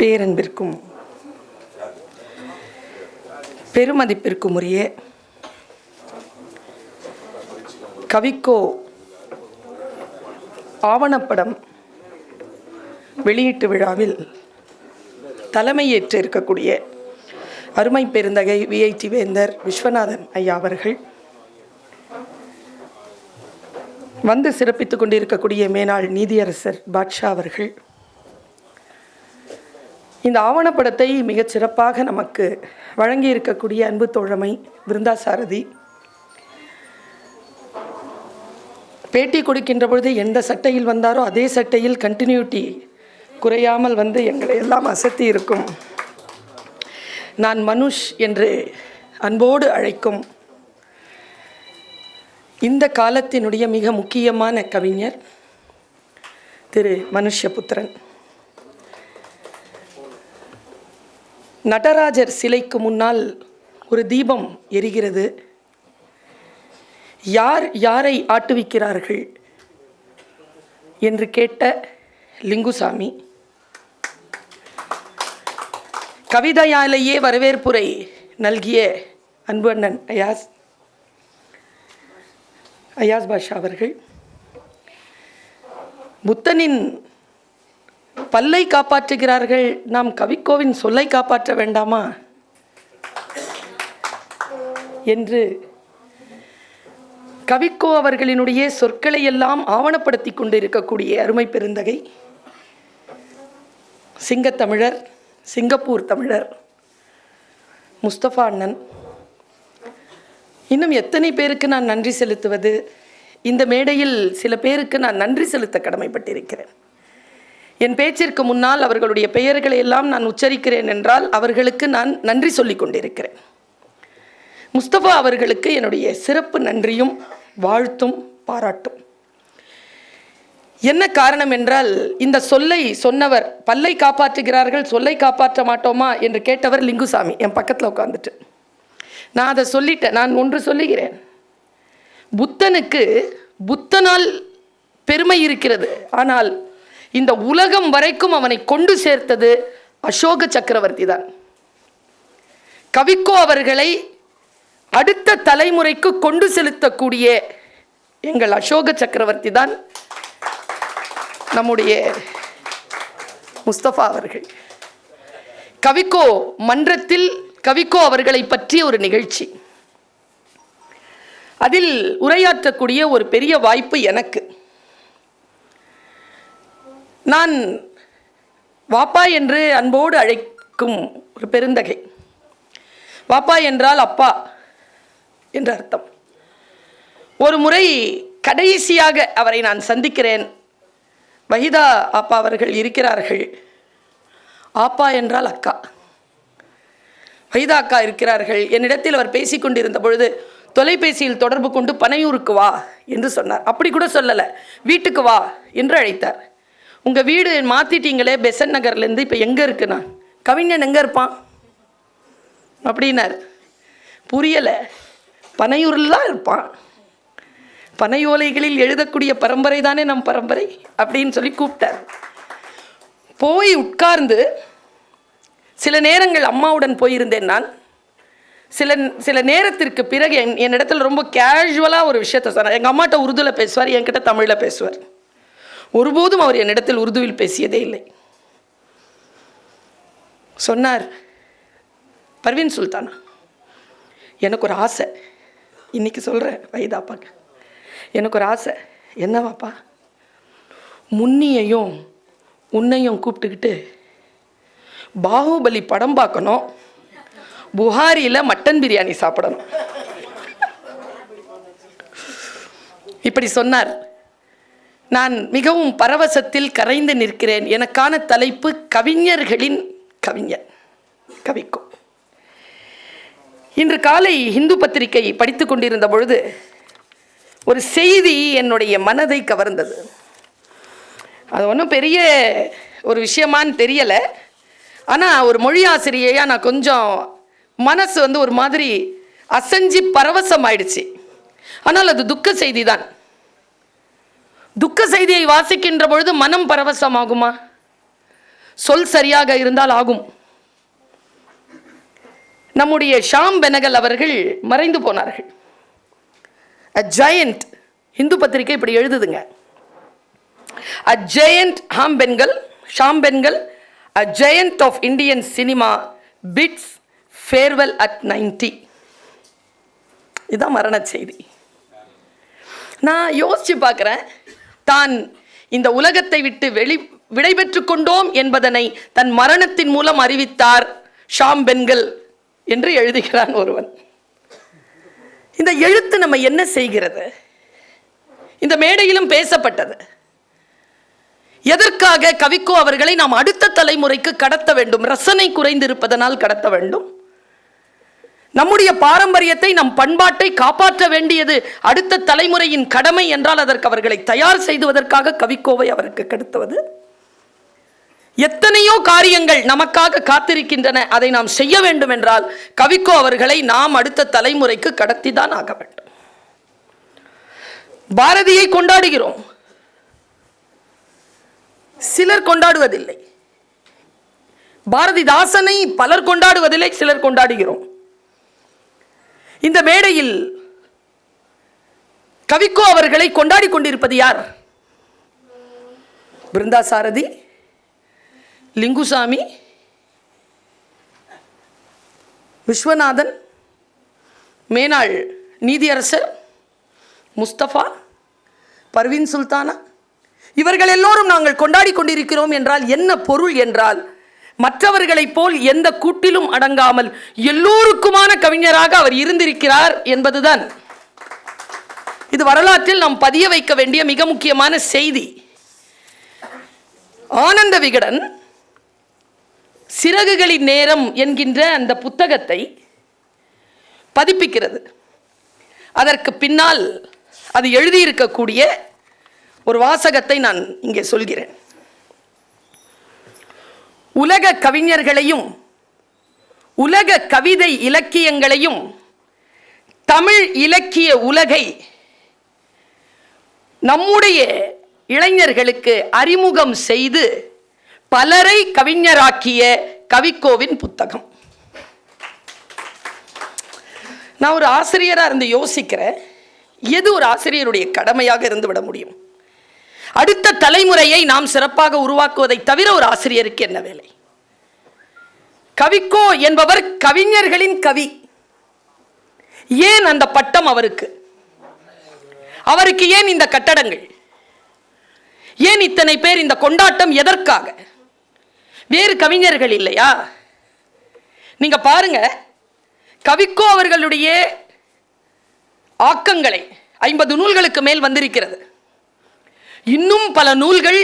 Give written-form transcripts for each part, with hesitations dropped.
பேரன்பிற்கும் பெருமதிப்பிற்கும் உரிய கவிக்கோ ஆவணப்படம் வெளியீட்டு விழாவில் தலைமையேற்று இருக்கக்கூடிய அருமை பெருந்தகை விஐடி வேந்தர் விஸ்வநாதன் ஐயா அவர்கள், வந்து சிறப்பித்துக் கொண்டிருக்கக்கூடிய மேனாள் நீதியரசர் பாட்ஷா அவர்கள், இந்த ஆவணப்படத்தை மிகச் சிறப்பாக நமக்கு வழங்கியிருக்கக்கூடிய அன்பு தோழமை பிருந்தா சாரதி, பேட்டி கொடுக்கின்ற பொழுது எந்த சட்டையில் வந்தாரோ அதே சட்டையில் கண்டினியூட்டி குறையாமல் வந்து எங்களை எல்லாம் அசத்தி இருக்கும் நான் மனுஷ் என்று அன்போடு அழைக்கும் இந்த காலத்தினுடைய மிக முக்கியமான கவிஞர் திரு மனுஷ்யபுத்திரன். நடராஜர் சிலைக்கு முன்னால் ஒரு தீபம் எரிகிறது. யார் யாரை ஆட்டுவிக்கிறார்கள் என்று கேட்ட லிங்குசாமி, கவிதையாலேயே வரவேற்புரை நல்கிய அன்பு அண்ணன் அயாஸ் பாஷா அவர்கள், புத்தனின் பல்லை காப்பாற்றுகிறார்கள், நாம் கவிக்கோவின் சொல்லை காப்பாற்ற வேண்டாமா என்று கவிக்கோ அவர்களினுடைய சொற்களை எல்லாம் ஆவணப்படுத்தி கொண்டு இருக்கக்கூடிய அருமை பெருந்தகை சிங்கத்தமிழர், சிங்கப்பூர் தமிழர் முஸ்தபா அண்ணன். இன்னும் எத்தனை பேருக்கு நான் நன்றி செலுத்துவது? இந்த மேடையில் சில பேருக்கு நான் நன்றி செலுத்த கடமைப்பட்டிருக்கிறேன். என் பேச்சிற்கு முன்னால் அவர்களுடைய பெயர்களை எல்லாம் நான் உச்சரிக்கிறேன் என்றால் அவர்களுக்கு நான் நன்றி சொல்லிக் கொண்டிருக்கிறேன். முஸ்தபா அவர்களுக்கு என்னுடைய சிறப்பு நன்றியும் வாழ்த்தும் பாராட்டும். என்ன காரணம் என்றால், இந்த சொல்லை சொன்னவர், பல்லை காப்பாற்றுகிறார்கள் சொல்லை காப்பாற்ற மாட்டோமா என்று கேட்டவர் லிங்குசாமி என் பக்கத்தில் உட்காந்துட்டு. நான் அதை சொல்லிட்டேன். நான் ஒன்று சொல்லுகிறேன், புத்தனுக்கு புத்தனால் பெருமை இருக்கிறது, ஆனால் இந்த உலகம் வரைக்கும் அவனை கொண்டு சேர்த்தது அசோக சக்கரவர்த்தி தான். கவிக்கோ அவர்களை அடுத்த தலைமுறைக்கு கொண்டு செலுத்தக்கூடிய எங்கள் அசோக சக்கரவர்த்தி தான் நம்முடைய முஸ்தபா அவர்கள். கவிக்கோ மன்றத்தில் கவிக்கோ அவர்களை பற்றிய ஒரு நிகழ்ச்சி, அதில் உரையாற்றக்கூடிய ஒரு பெரிய வாய்ப்பு எனக்கு. நான் வாப்பா என்று அன்போடு அழைக்கும் ஒரு பெருந்தகை. வாப்பா என்றால் அப்பா என்று அர்த்தம். ஒரு முறை கடைசியாக அவரை நான் சந்திக்கிறேன். வஹிதா அப்பா அவர்கள் இருக்கிறார்கள். ஆப்பா என்றால் அக்கா, வஹிதா அக்கா இருக்கிறார்கள். என்னிடத்தில் அவர் பேசிக்கொண்டிருந்த பொழுது தொலைபேசியில் தொடர்பு கொண்டு பனையூருக்கு வா என்று சொன்னார். அப்படி கூட சொல்லலை, வீட்டுக்கு வா என்று அழைத்தார். உங்கள் வீடு மாற்றிட்டீங்களே பெசன் நகர்லேருந்து, இப்போ எங்கே இருக்குண்ணா? கவிஞன் எங்கே இருப்பான் அப்படின்னார். புரியலை. பனையூரில் தான் இருப்பான், பனையோலைகளில் எழுதக்கூடிய பரம்பரை தானே நம் பரம்பரை அப்படின்னு சொல்லி கூப்பிட்டார். போய் உட்கார்ந்து சில நேரங்கள் அம்மாவுடன் போயிருந்தேன் நான். சில நேரத்திற்கு பிறகு என்னிடத்தில் ரொம்ப கேஷுவலாக ஒரு விஷயத்தை சொன்னார். எங்கள் அம்மாட்ட உருதுவில் பேசுவார், என்கிட்ட தமிழில் பேசுவார். ஒருபோதும் அவர் என்னிடத்தில் உருதுவில் பேசியதே இல்லை. சொன்னார், பர்வீன் சுல்தானா, எனக்கு ஒரு ஆசை, இன்னைக்கு சொல்கிறேன் வயதாப்பாக்கு, எனக்கு ஒரு ஆசை. என்னவாப்பா? முன்னியையும் உன்னையும் கூப்பிட்டுக்கிட்டு பாகுபலி படம் பார்க்கணும், புகாரியில் மட்டன் பிரியாணி சாப்பிடணும். இப்படி சொன்னார். நான் மிகவும் பரவசத்தில் கரைந்து நிற்கிறேன். எனக்கான தலைப்பு கவிஞர்களின் கவிஞர் கவிக்கோ. இன்று காலை இந்து பத்திரிகை படித்து கொண்டிருந்த பொழுது ஒரு செய்தி என்னுடைய மனதை கவர்ந்தது. அது ஒன்றும் பெரிய ஒரு விஷயமான்னு தெரியலை, ஆனால் ஒரு மொழி ஆசிரியையாக நான் கொஞ்சம் மனசு ஒரு மாதிரி அசைஞ்சு பரவசம் ஆயிடுச்சு. ஆனால் அது துக்க செய்தி தான். துக்க செய்தியை வாசிக்கின்ற பொழுது மனம் பரவசமாகுமா? சொல் சரியாக இருந்தால் ஆகும். நம்முடைய ஷாம் பெனகல் அவர்கள் மறைந்து போனார்கள். A giant, இந்து பத்திரிகை இப்படி எழுதுதுங்க. A giant Sham Benegal, a giant of Indian cinema bids farewell at 90. இதான் மரண செய்தி. நான் யோசிச்சு பார்க்கிறேன், தான் இந்த உலகத்தை விட்டு விடைபெற்று கொண்டோம் என்பதனை தன் மரணத்தின் மூலம் அறிவித்தார் ஷாம் பெனகல் என்று எழுதுகிறான் ஒருவன். இந்த எழுத்து நம்ம என்ன செய்கிறது? இந்த மேடையிலும் பேசப்பட்டது. எதற்காக கவிக்கோ அவர்களை நாம் அடுத்த தலைமுறைக்கு கடத்த வேண்டும்? ரசனை குறைந்திருப்பதனால் கடத்த வேண்டும். நம்முடைய பாரம்பரியத்தை, நம் பண்பாட்டை காப்பாற்ற வேண்டியது அடுத்த தலைமுறையின் கடமை என்றால் அதற்கு அவர்களை தயார் செய்துவதற்காக கவிக்கோவை அவருக்கு கடத்துவது. எத்தனையோ காரியங்கள் நமக்காக காத்திருக்கின்றன, அதை நாம் செய்ய வேண்டும் என்றால் கவிக்கோ அவர்களை நாம் அடுத்த தலைமுறைக்கு கடத்திதான் ஆக வேண்டும். பாரதியை கொண்டாடுகிறோம், சிலர் கொண்டாடுவதில்லை. பாரதிதாசனை பலர் கொண்டாடுவதில்லை, சிலர் கொண்டாடுகிறோம். இந்த மேடையில் கவிக்கோ அவர்களை கொண்டாடி கொண்டிருப்பது யார்? பிருந்தா சாரதி, லிங்குசாமி, விஸ்வநாதன், மேனாள் நீதியரசர் முஸ்தபா, பர்வீன் சுல்தானா, இவர்கள் எல்லோரும் நாங்கள் கொண்டாடி கொண்டிருக்கிறோம் என்றால் என்ன பொருள் என்றால், மற்றவர்களைப் போல் எந்த கூட்டிலும் அடங்காமல் எல்லோருக்குமான கவிஞராக அவர் இருந்திருக்கிறார் என்பதுதான் இது வரலாற்றில் நாம் பதிய வைக்க வேண்டிய மிக முக்கியமான செய்தி. ஆனந்த விகடன் சிறகுகளின் நேரம் என்கின்ற அந்த புத்தகத்தை பதிப்பிக்கிறது. அதற்கு பின்னால் அது எழுதியிருக்கக்கூடிய ஒரு வாசகத்தை நான் இங்கே சொல்கிறேன். உலக கவிஞர்களையும் உலக கவிதை இலக்கியங்களையும் தமிழ் இலக்கிய உலகை நம்முடைய இளைஞர்களுக்கு அறிமுகம் செய்து பலரை கவிஞராக்கிய கவிக்கோவின் புத்தகம். நான் ஒரு ஆசிரியராக இருந்து யோசிக்கிறேன், எது ஒரு ஆசிரியருடைய கடமையாக இருந்து விட முடியும்? அடுத்த தலைமுறையை நாம் சிறப்பாக உருவாக்குவதை தவிர ஒரு ஆசிரியருக்கு என்ன வேலை? கவிக்கோ என்பவர் கவிஞர்களின் கவி. ஏன் அந்த பட்டம் அவருக்கு? அவருக்கு ஏன் இந்த கட்டடங்கள்? ஏன் இத்தனை பேர்? இந்த கொண்டாட்டம் எதற்காக? வேறு கவிஞர்கள் இல்லையா? நீங்க பாருங்க, கவிக்கோ அவர்களுடைய ஆக்கங்களை 50 நூல்களுக்கு மேல் வந்திருக்கிறது. இன்னும் பல நூல்கள்,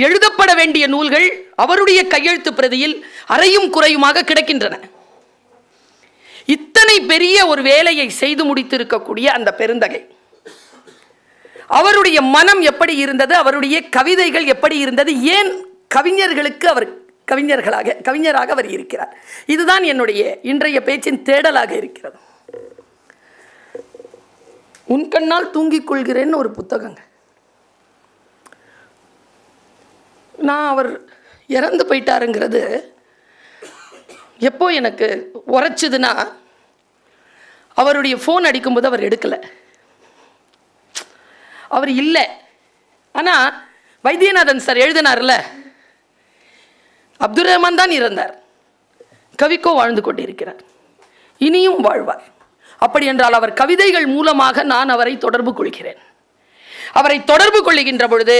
எழுதப்பட வேண்டிய நூல்கள் அவருடைய கையெழுத்து பிரதியில் அறையும் குறையுமாக கிடக்கின்றன. இத்தனை பெரிய ஒரு வேலையை செய்து முடித்திருக்கக்கூடிய அந்த பெருந்தகை, அவருடைய மனம் எப்படி இருந்தது? அவருடைய கவிதைகள் எப்படி இருந்தது? ஏன் கவிஞர்களுக்கு அவர் கவிஞராக அவர் இருக்கிறார்? இதுதான் என்னுடைய இன்றைய பேச்சின் தேடலாக இருக்கிறது. உன் கண்ணால் தூங்கிக் கொள்கிறேன்னு ஒரு புத்தகங்க. நான் அவர் இறந்து போயிட்டாருங்கிறது எப்போ எனக்கு உரைச்சதுன்னா, அவருடைய ஃபோன் அடிக்கும்போது அவர் எடுக்கலை, அவர் இல்லை. ஆனால் வைத்தியநாதன் சார் எழுதினார்ல, அப்துல் ரஹ்மான் தான் இறந்தார், கவிக்கோ வாழ்ந்து கொண்டிருக்கிறார், இனியும் வாழ்வார். அப்படி என்றால் அவர் கவிதைகள் மூலமாக நான் அவரை தொடர்பு கொள்கிறேன். அவரை தொடர்பு கொள்ளுகின்ற பொழுது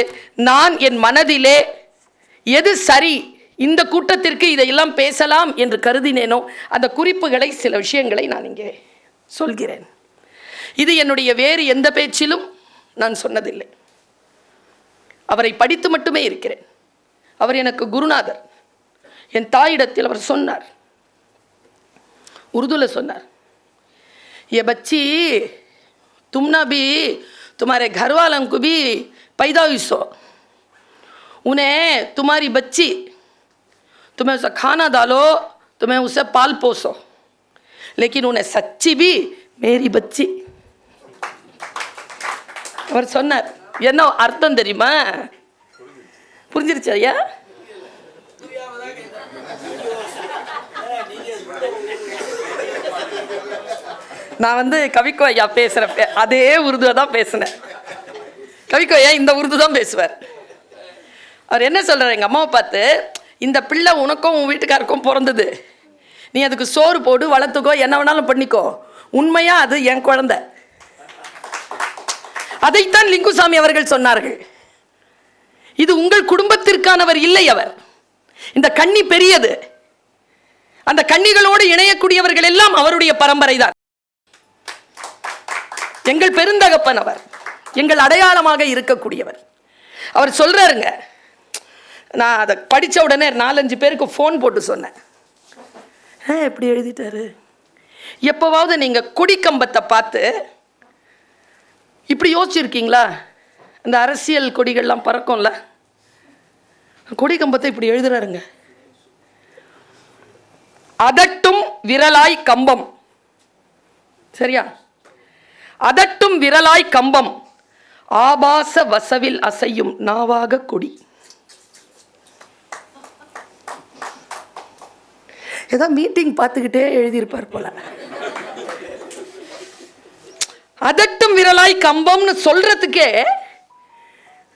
நான் என் மனதிலே எது சரி, இந்த கூட்டத்திற்கு இதையெல்லாம் பேசலாம் என்று கருதினேனோ அந்த குறிப்புகளை, சில விஷயங்களை நான் இங்கே சொல்கிறேன். இது என்னுடைய வேறு எந்த பேச்சிலும் நான் சொன்னதில்லை. அவரை படித்து மட்டுமே இருக்கிறேன். அவர் எனக்கு குருநாதர். என் தாயிடத்தில் அவர் சொன்னார், उर्दू சொன்னார், ये बच्ची तुम ना भी तुम्हारे घर वालों को भी पैदा हुई सो, उन्हें तुम्हारी बच्ची, तुम्हें उसे खाना डालो, तुम्हें उसे पाल पोसो, लेकिन उन्हें सच्ची भी मेरी बच्ची. அவர் சொன்னார். என்ன அர்த்தம் தெரியுமா? புரிஞ்சிருச்சு ஐயா? நான் கவிக்கோ ஐயா பேசுகிறப்ப அதே உருதுவை தான் பேசினேன். கவிக்கோ ஐயா இந்த உருது தான் பேசுவார். அவர் என்ன சொல்கிறார், எங்கள் அம்மாவை பார்த்து, இந்த பிள்ளை உனக்கும் உன் வீட்டுக்காருக்கும் பிறந்தது, நீ அதுக்கு சோறு போடு, வளர்த்துக்கோ, என்ன வேணாலும் பண்ணிக்கோ, உண்மையாக அது என் குழந்தை. அதைத்தான் லிங்குசாமி அவர்கள் சொன்னார்கள். இது உங்கள் குடும்பத்திற்கானவர் இல்லை அவர். இந்த கன்னி பெரியது. அந்த கன்னிகளோடு இணையக்கூடியவர்கள் எல்லாம் அவருடைய பரம்பரை தான். எங்கள் பெருந்தகப்பன் அவர், எங்கள் அடையாளமாக இருக்கக்கூடியவர். அவர் சொல்றாருங்க, நான் அதை படித்த உடனே 4-5 பேருக்கு ஃபோன் போட்டு சொன்னேன். எப்படி எழுதிட்டாரு, எப்போவாவது நீங்கள் கொடிக்கம்பத்தை பார்த்து இப்படி யோசிச்சிருக்கீங்களா? இந்த அரசியல் கொடிகள்லாம் பறக்கும்ல, கொடிக்கம்பத்தை இப்படி எழுதுறாருங்க. அதட்டும் விரலாய் கம்பம். சரியா? அதட்டும் விரலாய் கம்பம், ஆபாச வசவில் அசையும் நாவாக கொடி. ஏதோ மீட்டிங் பார்த்துக்கிட்டே எழுதியிருப்பார் போல. அதட்டும் விரலாய் கம்பம்னு சொல்றதுக்கே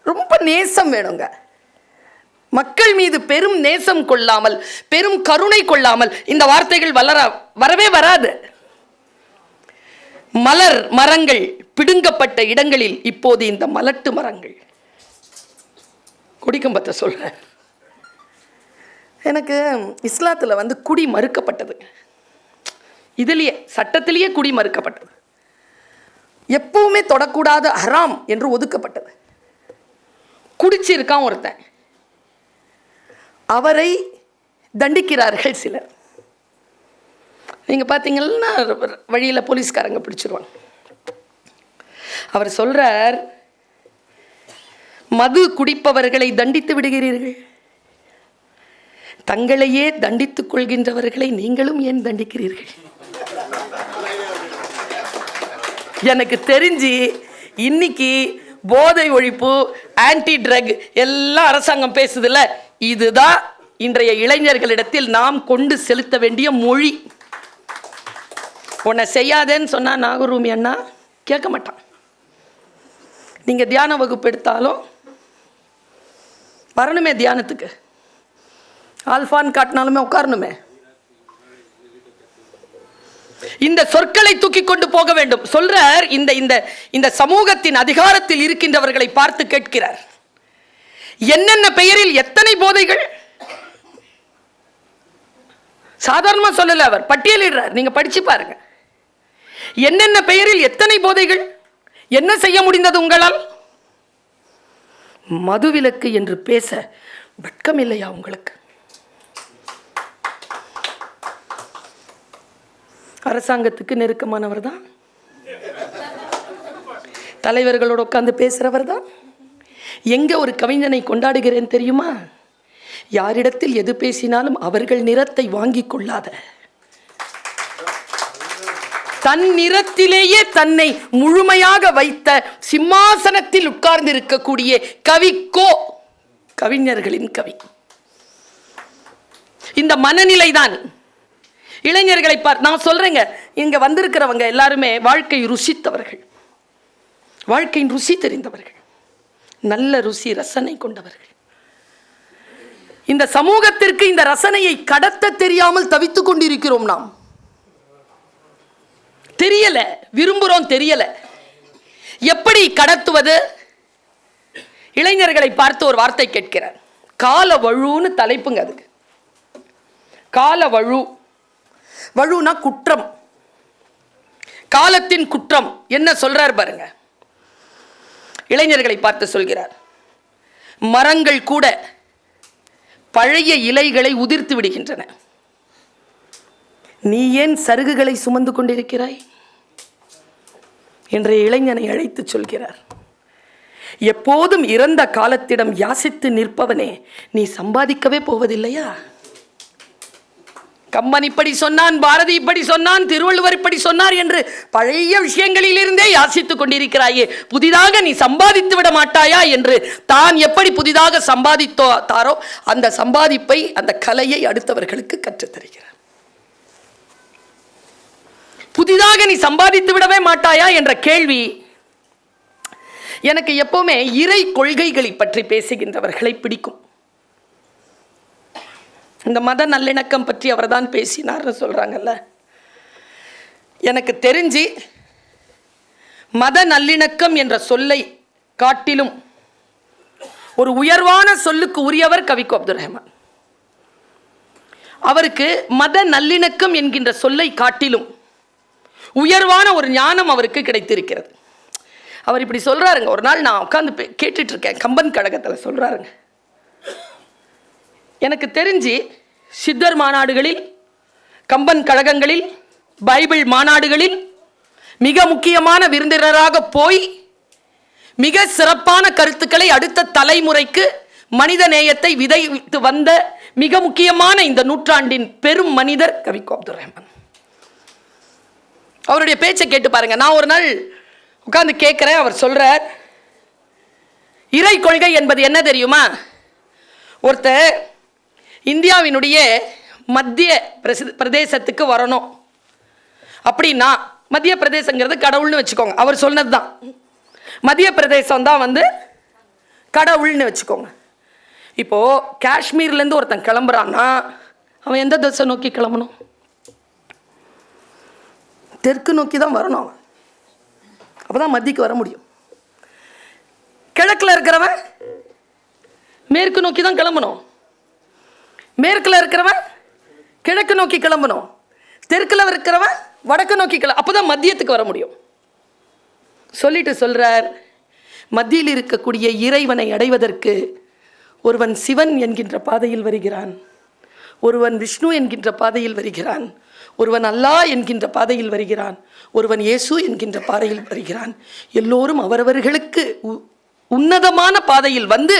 ரொம்ப நேசம் வேணுங்க. மக்கள் மீது பெரும் நேசம் கொள்ளாமல், பெரும் கருணை கொள்ளாமல் இந்த வார்த்தைகள் வரவே வராது. மலர் மரங்கள் பிடுங்கப்பட்ட இடங்களில் இப்போது இந்த மலட்டு மரங்கள். கொடிக்கம்பத்தை சொல்ற. எனக்கு இஸ்லாத்தில் குடி மறுக்கப்பட்டது. இதுலேயே சட்டத்திலேயே குடி மறுக்கப்பட்டது. எப்பவுமே தொடக்கூடாத ஹராம் என்று ஒதுக்கப்பட்டது. குடிச்சிருக்கான் ஒருத்தன், அவரை தண்டிக்கிறார்கள் சிலர். நீங்கள் பார்த்தீங்கன்னா வழியில் போலீஸ்காரங்க பிடிச்சிருவாங்க. அவர் சொல்றார், மது குடிப்பவர்களை தண்டித்து விடுகிறீர்கள், தங்களையே தண்டித்துக் கொள்கின்றவர்களை நீங்களும் ஏன் தண்டிக்கிறீர்கள்? எனக்கு தெரிஞ்சு இன்னைக்கு போதை ஒழிப்பு, ஆன்டி ட்ரக் எல்லாம் அரசாங்கம் பேசுதுல்ல, இதுதான் இன்றைய இளைஞர்களிடத்தில் நாம் கொண்டு செலுத்த வேண்டிய மொழி. உன்னை செய்யாதேன்னு சொன்னா நாகரூமி அண்ணா கேட்க மாட்டான். நீங்க தியான வகுப்பு எடுத்தாலும் வரணுமே தியானத்துக்கு, ஆல்பான் காட்டினாலுமே உட்காரணுமே. இந்த சொற்களை தூக்கி கொண்டு போக வேண்டும். சொல்றார், இந்த இந்த இந்த சமூகத்தின் அதிகாரத்தில் இருக்கின்றவர்களை பார்த்து கேட்கிறார், என்னென்ன பெயரில் எத்தனை போதைகள். சாதாரணமா சொல்லல, அவர் பட்டியலிடுறார், நீங்க படிச்சு பாருங்க. என்னென்ன பெயரில் எத்தனை போதைகள், என்ன செய்ய முடிந்தது உங்களால்? மதுவிலக்கு என்று பேச வெட்கம் இல்லையா உங்களுக்கு? அரசாங்கத்துக்கு நெருக்கமானவர் தான், தலைவர்களோடு உட்கார்ந்து பேசுறவர் தான். எங்க ஒரு கவிஞனை கொண்டாடுகிறேன் தெரியுமா? யாரிடத்தில் எது பேசினாலும் அவர்கள் நிறத்தை வாங்கி கொள்ளாத, தன் நிறத்திலேயே தன்னை முழுமையாக வைத்த சிம்மாசனத்தில் உட்கார்ந்து இருக்கக்கூடிய கவிக்கோ, கவிஞர்களின் கவி. இந்த மனநிலை தான் இளைஞர்களை நான் சொல்றேங்க, இங்க வந்திருக்கிறவங்க எல்லாருமே வாழ்க்கை ருசித்தவர்கள், வாழ்க்கையின் ருசி தெரிந்தவர்கள், நல்ல ருசி ரசனை கொண்டவர்கள். இந்த சமூகத்திற்கு இந்த ரசனையை கடத்த தெரியாமல் தவித்துக் கொண்டிருக்கிறோம். நாம் தெரியல, விரும்புகிறோம், தெரியல. எப்படி கடத்துவது? இளைஞர்களை பார்த்து ஒரு வார்த்தை கேட்கிறார், கால வழுன்னு தலைப்புங்க. அதுக்கு கால வழு, வழுனா குற்றம், காலத்தின் குற்றம். என்ன சொல்றார் பாருங்க. இளைஞர்களை பார்த்து சொல்கிறார், மரங்கள் கூட பழைய இலைகளை உதிர்த்து விடுகின்றன, நீ ஏன் சருகுகளை சுமந்து கொண்டிருக்கிறாய் என்ற இளைஞனை அழைத்து சொல்கிறார். எப்போதும் இறந்த காலத்திடம் யாசித்து நிற்பவனே, நீ சம்பாதிக்கவே போவதில்லையா? கம்பன் இப்படி சொன்னான், பாரதி இப்படி சொன்னான், திருவள்ளுவர் இப்படி சொன்னார் என்று பழைய விஷயங்களிலிருந்தே யாசித்துக் கொண்டிருக்கிறாயே, புதிதாக நீ சம்பாதித்து விட மாட்டாயா என்று தான் எப்படி புதிதாக சம்பாதித்தாரோ அந்த சம்பாதிப்பை, அந்த கலையை அடுத்தவர்களுக்கு கற்றுத்தருகிறார். புதிதாக நீ சம்பாதித்து விடவே மாட்டாயா என்ற கேள்வி எனக்கு எப்பவுமே இறை கொள்கைகளை பற்றி பேசுகின்றவர்களை பிடிக்கும். இந்த மத நல்லிணக்கம் பற்றி அவர் தான் பேசினார்னு சொல்றாங்கல்ல. எனக்கு தெரிஞ்சு மத நல்லிணக்கம் என்ற சொல்லை காட்டிலும் ஒரு உயர்வான சொல்லுக்கு உரியவர் கவிக்கோ அப்துல் ரஹ்மான். அவருக்கு மத நல்லிணக்கம் என்கின்ற சொல்லை காட்டிலும் உயர்வான ஒரு ஞானம் அவருக்கு கிடைத்திருக்கிறது. அவர் இப்படி சொல்றாருங்க. ஒரு நாள் நான் உட்காந்து கேட்டுட்டு இருக்கேன், கம்பன் கழகத்தில் சொல்றாருங்க, எனக்கு தெரிஞ்சு சித்தர் மாநாடுகளில், கம்பன் கழகங்களில், பைபிள் மாநாடுகளில் மிக முக்கியமான விருந்தினராக போய் மிக சிறப்பான கருத்துக்களை அடுத்த தலைமுறைக்கு மனித நேயத்தை விதைத்து வந்த மிக முக்கியமான இந்த நூற்றாண்டின் பெரும் மனிதர் கவிக்கோ அப்துல் ரஹ்மான். அவருடைய பேச்சை கேட்டு பாருங்க. நான் ஒரு நாள் உட்கார்ந்து கேட்கிறேன். அவர் சொல்றார், இறை கொள்கை என்பது என்ன தெரியுமா? ஒருத்தர் இந்தியாவினுடைய மத்திய பிரதேசத்துக்கு வரணும் அப்படின்னா, மத்திய பிரதேசங்கிறது கடவுள்னு வச்சுக்கோங்க, அவர் சொன்னதுதான். மத்திய பிரதேசம் தான் வந்து கடவுள்னு வச்சுக்கோங்க. இப்போ காஷ்மீர்லேருந்து ஒருத்தன் கிளம்புறான்னா அவன் எந்த திசை நோக்கி கிளம்பணும்? தெற்கு நோக்கி தான் வரணும் அவன். அப்போதான் மத்திக்கு வர முடியும். கிழக்கில் இருக்கிறவன் மேற்கு நோக்கி தான் கிளம்பணும். மேற்கில் இருக்கிறவன் கிழக்கு நோக்கி கிளம்பணும். தெற்கில் இருக்கிறவன் வடக்கு நோக்கி அப்போதான் மத்தியத்துக்கு வர முடியும். சொல்லிட்டு சொல்றார், மத்தியில் இருக்கக்கூடிய இறைவனை அடைவதற்கு ஒருவன் சிவன் என்கின்ற பாதையில் வருகிறான், ஒருவன் விஷ்ணு என்கின்ற பாதையில் வருகிறான், ஒருவன் அல்லாஹ் என்கின்ற பாதையில் வருகிறான், ஒருவன் இயேசு என்கின்ற பாதையில் வருகிறான். எல்லோரும் அவரவர்களுக்கு உன்னதமான பாதையில் வந்து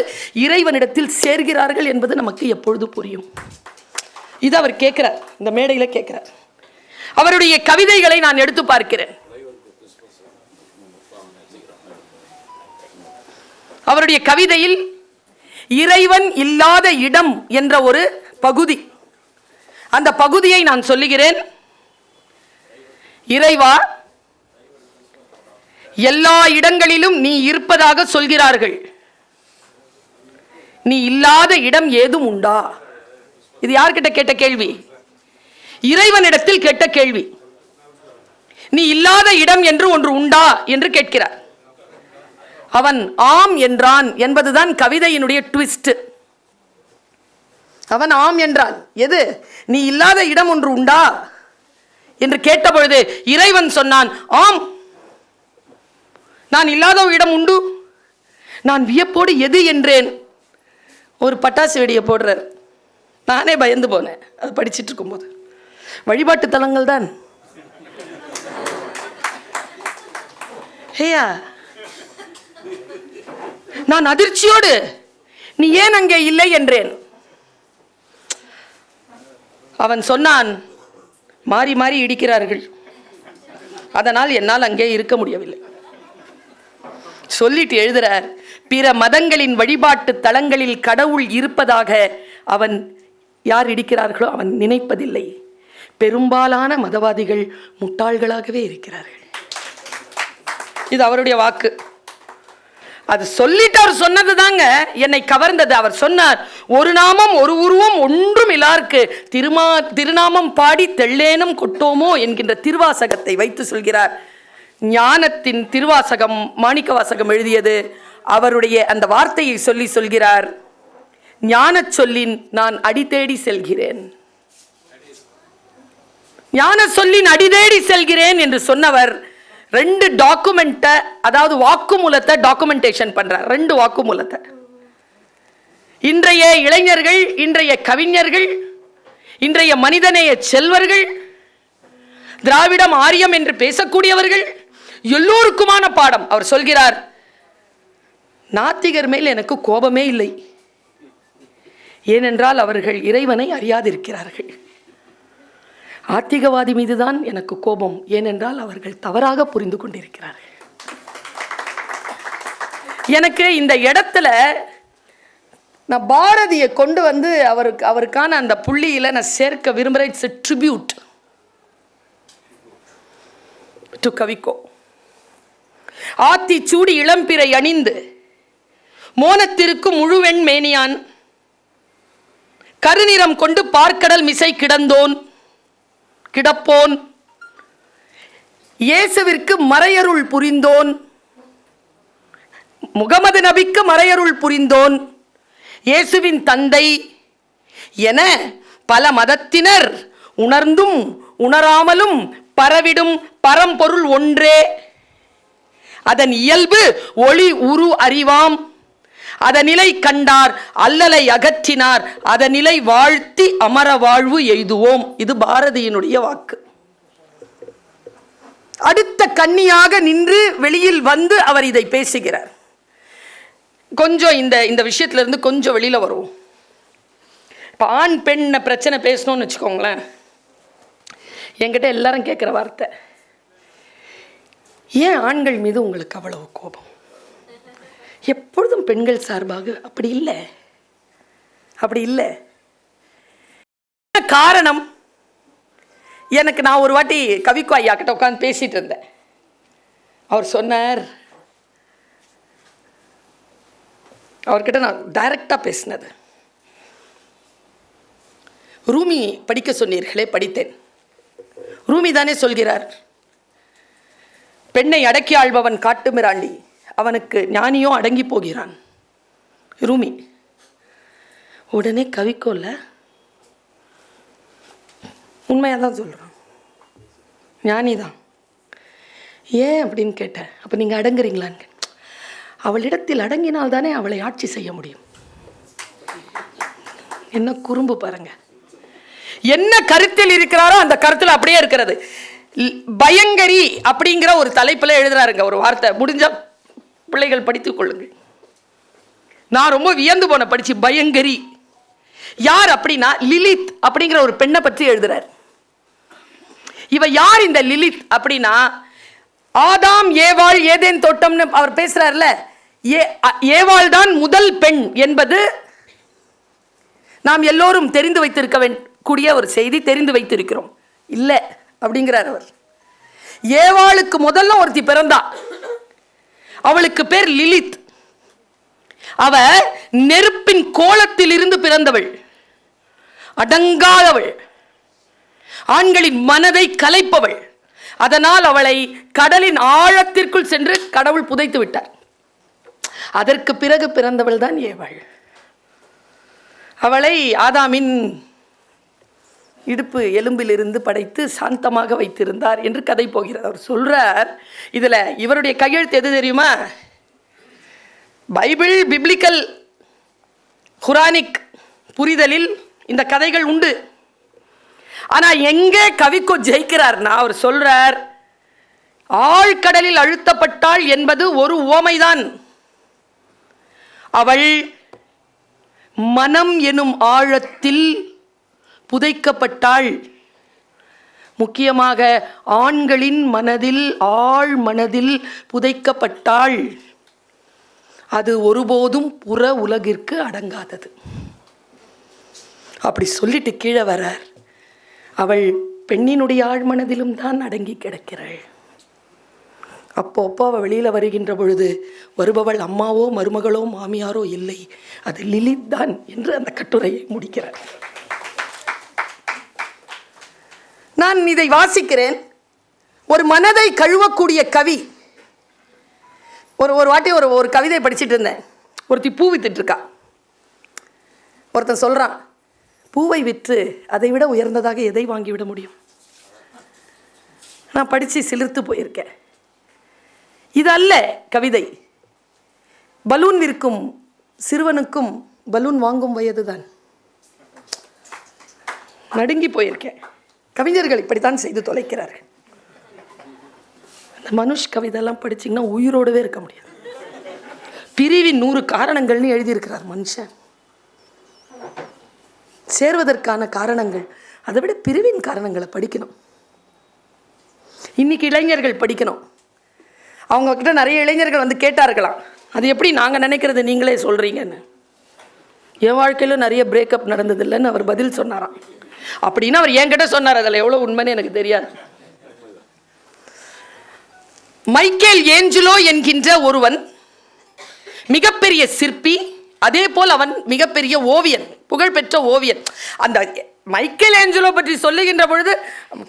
இறைவனிடத்தில் சேர்கிறார்கள் என்பது நமக்கு எப்பொழுது புரியும்? இது அவர் கேட்கிறார், இந்த மேடையில் கேட்கிறார். அவருடைய கவிதைகளை நான் எடுத்து பார்க்கிறேன். அவருடைய கவிதையில் இறைவன் இல்லாத இடம் என்ற ஒரு பகுதி, அந்த பகுதியை நான் சொல்லுகிறேன். இறைவா, எல்லா இடங்களிலும் நீ இருப்பதாக சொல்கிறார்கள், நீ இல்லாத இடம் ஏதும் உண்டா? இது யார்கிட்ட கேட்ட கேள்வி? இறைவனிடத்தில் கேட்ட கேள்வி. நீ இல்லாத இடம் என்று ஒன்று உண்டா என்று கேட்கிறார். அவன் ஆம் என்றான் என்பதுதான் கவிதையினுடைய ட்விஸ்ட். அவன் ஆம் என்றான். எது? நீ இல்லாத இடம் ஒன்று உண்டா என்று கேட்டபொழுது இறைவன் சொன்னான், ஆம், நான் இல்லாத இடம் உண்டு. நான் வியப்போடு எது என்றேன். ஒரு பட்டாசு வெடியை போடுறார். நானே பயந்து போனேன் அது படிச்சுட்டு இருக்கும்போது. வழிபாட்டு தலங்கள் தான். ஹேயா, நான் அதிர்ச்சியோடு நீ ஏன் அங்கே இல்லை என்றேன். அவன் சொன்னான், மாறி மாறி இடிக்கிறார்கள், அதனால் என்னால் அங்கே இருக்க முடியவில்லை. சொல்லிட்டு எழுதுறார், பிற மதங்களின் வழிபாட்டு தலங்களில் கடவுள் இருப்பதாக அவன் யார் இடிக்கிறார்களோ அவன் நினைப்பதில்லை. பெரும்பாலான மதவாதிகள் முட்டாள்களாகவே இருக்கிறார்கள். இது அவருடைய வாக்கு. அது சொல்லிட்டு அவர் சொன்னது தாங்க என்னை கவர்ந்தது. அவர் சொன்னார், ஒரு நாமம் ஒரு உருவம் ஒன்றும் இல்லார்க்கு திருநாமம் பாடி தெள்ளேனும் கொட்டோமோ என்கின்ற திருவாசகத்தை வைத்து சொல்கிறார். ஞானத்தின் திருவாசகம் மாணிக்க வாசகம் எழுதியது. அவருடைய அந்த வார்த்தையை சொல்லி சொல்கிறார், ஞான சொல்லின் நான் அடிதேடி செல்கிறேன். ஞான சொல்லின் அடிதேடி செல்கிறேன் என்று சொன்னவர் ரெண்டு டாக்குமெண்ட்டை, அதாவது வாக்குமூலத்தை டாக்குமெண்டேஷன் பண்றார். ரெண்டு வாக்குமூலத்தை. இன்றைய இளைஞர்கள், இன்றைய கவிஞர்கள், இன்றைய மனிதநேய செல்வர்கள், திராவிடம் ஆரியம் என்று பேசக்கூடியவர்கள் எல்லோருக்குமான பாடம். அவர் சொல்கிறார், நாத்திகர் மேல் எனக்கு கோபமே இல்லை, ஏனென்றால் அவர்கள் இறைவனை அறியாதிருக்கிறார்கள். ஆத்திகவாதி மீதுதான் எனக்கு கோபம், ஏனென்றால் அவர்கள் தவறாக புரிந்து கொண்டிருக்கிறார்கள். எனக்கு இந்த இடத்துல நான் பாரதியை கொண்டு வந்து அவருக்கான அந்த புள்ளியில் நான் சேர்க்க விரும்புகிறேன். It's a tribute. To Kavikko. ஆத்தி சூடி இளம்பிறை அணிந்து மோனத்திற்கு முழுவெண் மேனியான், கருநிறம் கொண்டு பார்க்கடல் மிசை கிடப்போன், இயேசுவிற்கு மறையருள் புரிந்தோன், முகமது நபிக்கு மறையருள் புரிந்தோன், இயேசுவின் தந்தை என பல மதத்தினர் உணர்ந்தும் உணராமலும் பரவிடும் பரம்பொருள் ஒன்றே. அதன் இயல்பு ஒளி உரு அறிவாம். அதனிலை கண்டார் அல்லலை அகற்றினார். அதனிலை வாழ்த்தி அமர வாழ்வு எய்துவோம். இது பாரதியினுடைய வாக்கு. அடுத்த கன்னியாக நின்று வெளியில் வந்து அவர் இதை பேசுகிறார். கொஞ்சம் இந்த விஷயத்திலிருந்து கொஞ்சம் வெளியில வருவோம். இப்போ ஆண் பெண் பிரச்சனை பேசணும்னு வச்சுக்கோங்களேன், என்கிட்ட எல்லாரும் கேட்குற வார்த்தை, ஏன் ஆண்கள் மீது உங்களுக்கு அவ்வளவு கோபம்? எப்பொழுதும் பெண்கள் சார்பாக. அப்படி இல்லை. காரணம், எனக்கு நான் ஒரு வாட்டி கவிக்கோ ஐயா கிட்ட உட்காந்து பேசிட்டு இருந்தேன். அவர் சொன்னார், அவர்கிட்ட நான் டைரக்டா பேசினது, ரூமி படிக்க சொன்னீர்களே, படித்தேன். ரூமி தானே சொல்கிறார், பெண்ணை அடக்கி ஆள்பவன் காட்டு மிராண்டி, அவனுக்கு ஞானியோ அடங்கி போகிறான். ரூமி. உடனே கவிக்கோல உண்மையாக தான் சொல்கிறோம், ஞானி தான். ஏன் அப்படின்னு கேட்டேன். அப்போ நீங்கள் அடங்குறீங்களான்னு. அவளிடத்தில் அடங்கினால் தானே அவளை ஆட்சி செய்ய முடியும். என்ன குறும்பு பாருங்க. என்ன கருத்தில் இருக்கிறாரோ அந்த கருத்தில் அப்படியே இருக்கிறது. பயங்கரி அப்படிங்கிற ஒரு தலைப்பில் எழுதுறாருங்க ஒரு வார்த்தை. முடிஞ்ச பிள்ளைகள் படித்துக் கொள்ளுங்கள். நான் ரொம்ப வியந்து போன படிச்சு. பயங்கரி யார் அப்படின்னா லிலித் அப்படிங்கிற ஒரு பெண்ணை பற்றி எழுதுறார். இவ யார் இந்த லிலித் அப்படின்னா, ஆதாம் ஏவாள் ஏதேன் தோட்டம்னு அவர் பேசுறாருல, ஏவாள் தான் முதல் பெண் என்பது நாம் எல்லோரும் தெரிந்து வைத்திருக்க கூடிய ஒரு செய்தி. தெரிந்து வைத்திருக்கிறோம் இல்லை அப்படிங்கிறார் அவர். ஏவாளுக்கு முதல்ல ஒருத்தி பிறந்தா, அவளுக்கு பேர் லிலித். அவ நெருப்பின் கோலத்தில் இருந்து பிறந்தவள், அடங்காதவள், ஆண்களின் மனதை கலைப்பவள். அதனால் அவளை கடலின் ஆழத்திற்குள் சென்று கடவுள் புதைத்து விட்டார். அதற்கு பிறகு பிறந்தவள் தான் ஏவாள். அவளை ஆதாமின் இடுப்பு எலும்பிலிருந்து படைத்து சாந்தமாக வைத்திருந்தார் என்று கதை போகிறார். அவர் சொல்றார், இதுல இவருடைய கையெழுத்து எது தெரியுமா? பைபிள் பிப்ளிக்கல் குரானிக் புரிதலில் இந்த கதைகள் உண்டு. ஆனா எங்கே கவிக்கோ ஜெயிக்கிறார்னா, அவர் சொல்றார், ஆழ்கடலில் அழுத்தப்பட்டாள் என்பது ஒரு உவமைதான். அவள் மனம் எனும் ஆழத்தில் புதைக்கப்பட்டாள். முக்கியமாக ஆண்களின் மனதில், ஆழ் மனதில் புதைக்கப்பட்டாள். அது ஒருபோதும் புற உலகிற்கு அடங்காதது. அப்படி சொல்லிட்டு கீழே வரார், அவள் பெண்ணினுடைய ஆழ்மனதிலும் தான் அடங்கி கிடக்கிறாள். அப்போ அவள் வெளியில் வருகின்ற பொழுது வருபவள் அம்மாவோ மருமகளோ மாமியாரோ இல்லை, அது லிலித் தான் என்று அந்த கட்டுரையை முடிக்கிறார். நான் இதை வாசிக்கிறேன். ஒரு மனதை கழுவக்கூடிய கவி. ஒரு வாட்டி ஒரு கவிதை படிச்சுட்டு இருந்தேன். ஒருத்தி பூ வித்துட்டு இருக்கா. ஒருத்தன் சொல்கிறான், பூவை விற்று அதை விட உயர்ந்ததாக எதை வாங்கிவிட முடியும்? நான் படித்து சிலிர்த்து போயிருக்கேன். இது அல்ல கவிதை. பலூன் விற்கும் சிறுவனுக்கும் பலூன் வாங்கும் வயதுதான். நடுங்கி போயிருக்கேன். கவிஞர்கள் இப்படித்தான் செய்து தொலைக்கிறார்கள். அந்த மனுஷ் கவிதைலாம் படிச்சிங்கன்னா உயிரோடவே இருக்க முடியாது. பிரிவின் 100 காரணங்கள்னு எழுதியிருக்கிறார் மனுஷன். சேர்வதற்கான காரணங்கள், அதை விட பிரிவின் காரணங்களை படிக்கணும். இன்னைக்கு இளைஞர்கள் படிக்கணும். அவங்க கிட்ட நிறைய இளைஞர்கள் வந்து கேட்டார்களாம், அது எப்படி நாங்கள் நினைக்கிறது நீங்களே சொல்கிறீங்கன்னு. என் வாழ்க்கையிலும் நிறைய பிரேக்கப் நடந்ததில்லைன்னு அவர் பதில் சொன்னாராம். அப்படின்னு அவர் என்கிட்ட சொன்னார். அதில் எவ்வளோ உண்மைன்னு எனக்கு தெரியாது. மைக்கேல் ஏஞ்சலோ என்கின்ற ஒருவன் மிகப்பெரிய சிற்பி, அதே போல் அவன் மிகப்பெரிய ஓவியன், புகழ்பெற்ற ஓவியன். அந்த மைக்கேல் ஏஞ்சலோ பற்றி சொல்லுகின்ற பொழுது,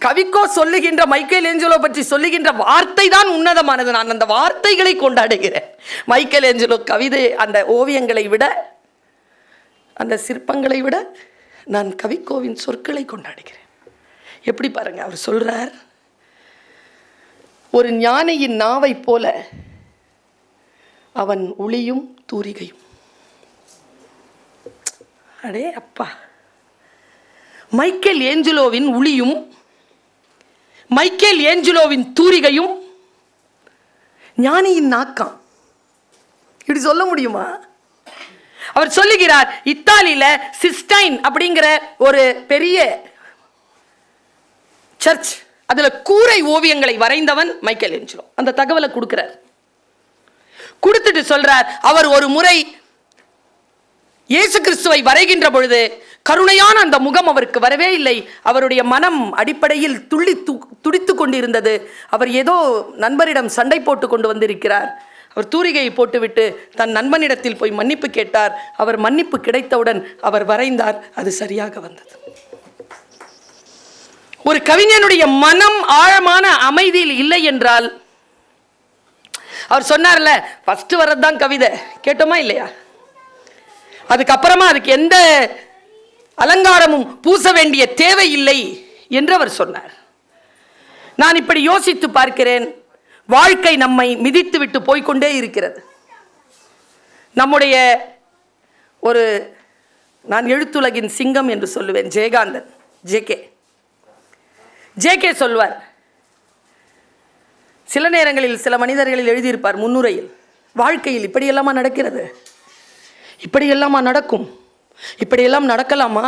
கவிக்கோ சொல்லுகின்ற மைக்கேல் ஏஞ்சலோ பற்றி சொல்லுகின்ற வார்த்தை தான் உன்னதமானது. நான் அந்த வார்த்தைகளை கொண்டாடுகிறேன். மைக்கேல் ஏஞ்சலோ கவிதை, அந்த ஓவியங்களை விட, அந்த சிற்பங்களை விட நான் கவிக்கோவின் சொற்களை கொண்டாடுகிறேன். எப்படி பாருங்க, அவர் சொல்றார், ஒரு ஞானியின் நாவை போல அவன் உளியும் தூரிகையும். அடே அப்பா, மைக்கேல் ஏஞ்சலோவின் உளியும் மைக்கேல் ஏஞ்சலோவின் தூரிகையும் ஞானியின் நாக்கம். இப்படி சொல்ல முடியுமா? அவர் சொல்லுகிறார், இத்தாலியில சிஸ்டைன் அப்படிங்கிற ஒரு பெரிய சர்ச், அதுல கூரை ஓவியங்களை வரைந்தவன் மைக்கேல் ஏஞ்சலோ. அந்த தகவலை கொடுக்கிறார். கொடுத்துட்டு சொல்றார், அவர் ஒரு முறை இயேசு கிறிஸ்துவை வரைகின்ற பொழுது கருணையான அந்த முகம் அவருக்கு வரவே இல்லை. அவருடைய மனம் அடிப்படையில் துடித்து கொண்டிருந்தது. அவர் ஏதோ நண்பரிடம் சண்டை போட்டு கொண்டு வந்திருக்கிறார். அவர் தூரிகையை போட்டுவிட்டு தன் நண்பனிடத்தில் போய் மன்னிப்பு கேட்டார். அவர் மன்னிப்பு கிடைத்தவுடன் அவர் வரைந்தார். அது சரியாக வந்தது. ஒரு கவிஞனுடைய மனம் ஆழமான அமைதியில் இல்லை என்றால், அவர் சொன்னார்ல, ஃபர்ஸ்ட் வரதுதான் கவிதை, கேட்டோமா இல்லையா? அதுக்கப்புறமா அதுக்கு எந்த அலங்காரமும் பூச வேண்டிய தேவை இல்லை என்று அவர் சொன்னார். நான் இப்படி யோசித்து பார்க்கிறேன். வாழ்க்கை நம்மை மிதித்து விட்டு போய்கொண்டே இருக்கிறது. நம்முடைய ஒரு, நான் எழுத்துலகின் சிங்கம் என்று சொல்லுவேன், ஜெயகாந்தன், ஜேகே சொல்வார். சில நேரங்களில் சில மனிதர்களில் எழுதியிருப்பார் முன்னுரையில், வாழ்க்கையில் இப்படியெல்லாமா நடக்கிறது, இப்படியெல்லாமா நடக்கும், இப்படியெல்லாம் நடக்கலாமா,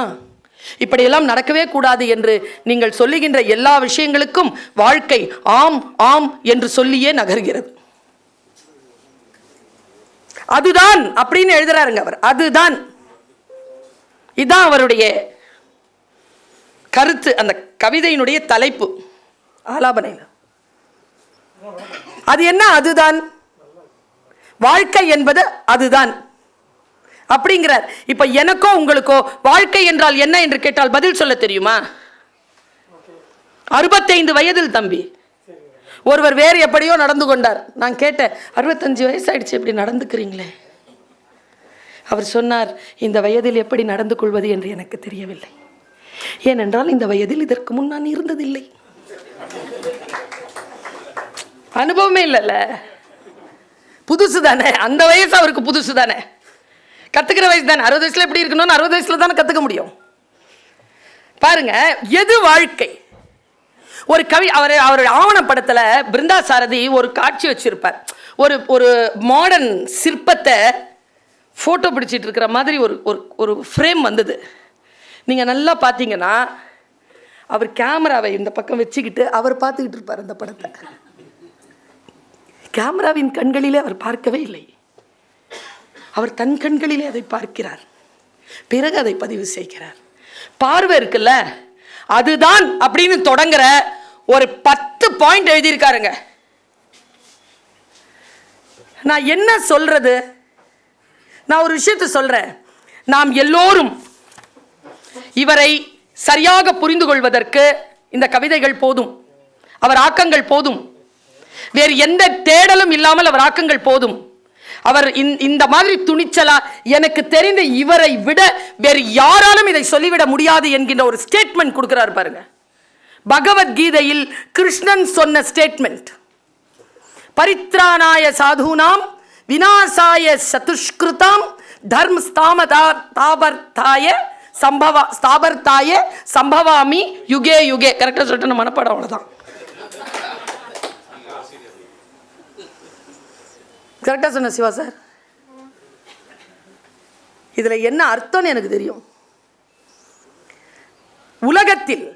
இப்படியெல்லாம் நடக்கவே கூடாது என்று நீங்கள் சொல்லுகின்ற எல்லா விஷயங்களுக்கும் வாழ்க்கை ஆம் ஆம் என்று சொல்லியே நகர்கிறது. அதுதான் அப்படின்னு எழுதுறாருங்க அவர். அதுதான், இதுதான் அவருடைய கருத்து. அந்த கவிதையினுடைய தலைப்பு ஆலாபனையில் அது என்ன? அதுதான் வாழ்க்கை என்பது, அதுதான் அப்படிங்கிறார். இப்ப எனக்கோ உங்களுக்கோ வாழ்க்கை என்றால் என்ன என்று கேட்டால் பதில் சொல்ல தெரியுமா? 65 வயதில் தம்பி ஒருவர் வேறு எப்படியோ நடந்து கொண்டார். நான் கேட்டேன், 65 வயசாயிடுச்சு, எப்படி நடந்துக்கிறீங்களே? அவர் சொன்னார், இந்த வயதில் எப்படி நடந்து கொள்வது என்று எனக்கு தெரியவில்லை. ஏனென்றால் இந்த வயதில் இதற்கு முன் நான் இருந்ததில்லை. அனுபவமே இல்லைல்ல, புதுசு தானே. அந்த வயசு அவருக்கு புதுசு தானே, கத்துக்கிற வயசு தானே. 60 வயசுல எப்படி இருக்கணும்னு 60 வயசுல தானே கத்துக்க முடியும். பாருங்க, எது வாழ்க்கை? ஒரு கவி, அவருடைய ஆவணப்படத்துல பிருந்தா சாரதி ஒரு காட்சி வச்சிருப்பார். ஒரு மாடர்ன் சிற்பத்தை போட்டோ பிடிச்சிட்டு இருக்கிற மாதிரி ஒரு ஃப்ரேம் வந்தது. நீங்க நல்லா பார்த்தீங்கன்னா அவர் கேமராவை இந்த பக்கம் வச்சுக்கிட்டு அவர் பார்த்துக்கிட்டு இருப்பார் அந்த படத்தை. கேமராவின் கண்களிலே அவர் பார்க்கவே இல்லை, அவர் தன் கண்களிலே அதை பார்க்கிறார், பிறகு அதை பதிவு செய்கிறார். பார்வை இருக்குல்ல, அதுதான் அப்படின்னு தொடங்குற ஒரு 10 பாயிண்ட் எழுதியிருக்காருங்க. நான் என்ன சொல்றது? நான் ஒரு விஷயத்தை சொல்றேன். நாம் எல்லோரும் இவரை சரியாக புரிந்து கொள்வதற்கு இந்த கவிதைகள் போதும், அவர் ஆக்கங்கள் போதும். வேறு எந்த தேடலும் இல்லாமல் அவர் ஆக்கங்கள் போதும். அவர் இந்த மாதிரி துணிச்சலா, எனக்கு தெரிந்த இவரை விட வேறு யாராலும் இதை சொல்லிவிட முடியாது என்கின்ற ஒரு ஸ்டேட்மெண்ட் கொடுக்கிறார் பாருங்க. பகவத்கீதையில் கிருஷ்ணன் சொன்ன ஸ்டேட்மெண்ட், பரித்ராணாய சாதுனாம் விநாசாய சதுஷ்கிருதாம் தர்ம ஸ்தாபர்த்தாய சம்பவாமி யுகே யுகே. கரெக்டா சொல்லிட்டு மனப்பாடம், அவ்வளவுதான். கரெக்டா சொன்ன சிவா சார். இதுல என்ன அர்த்தம்னு எனக்கு தெரியும். உலகத்தில்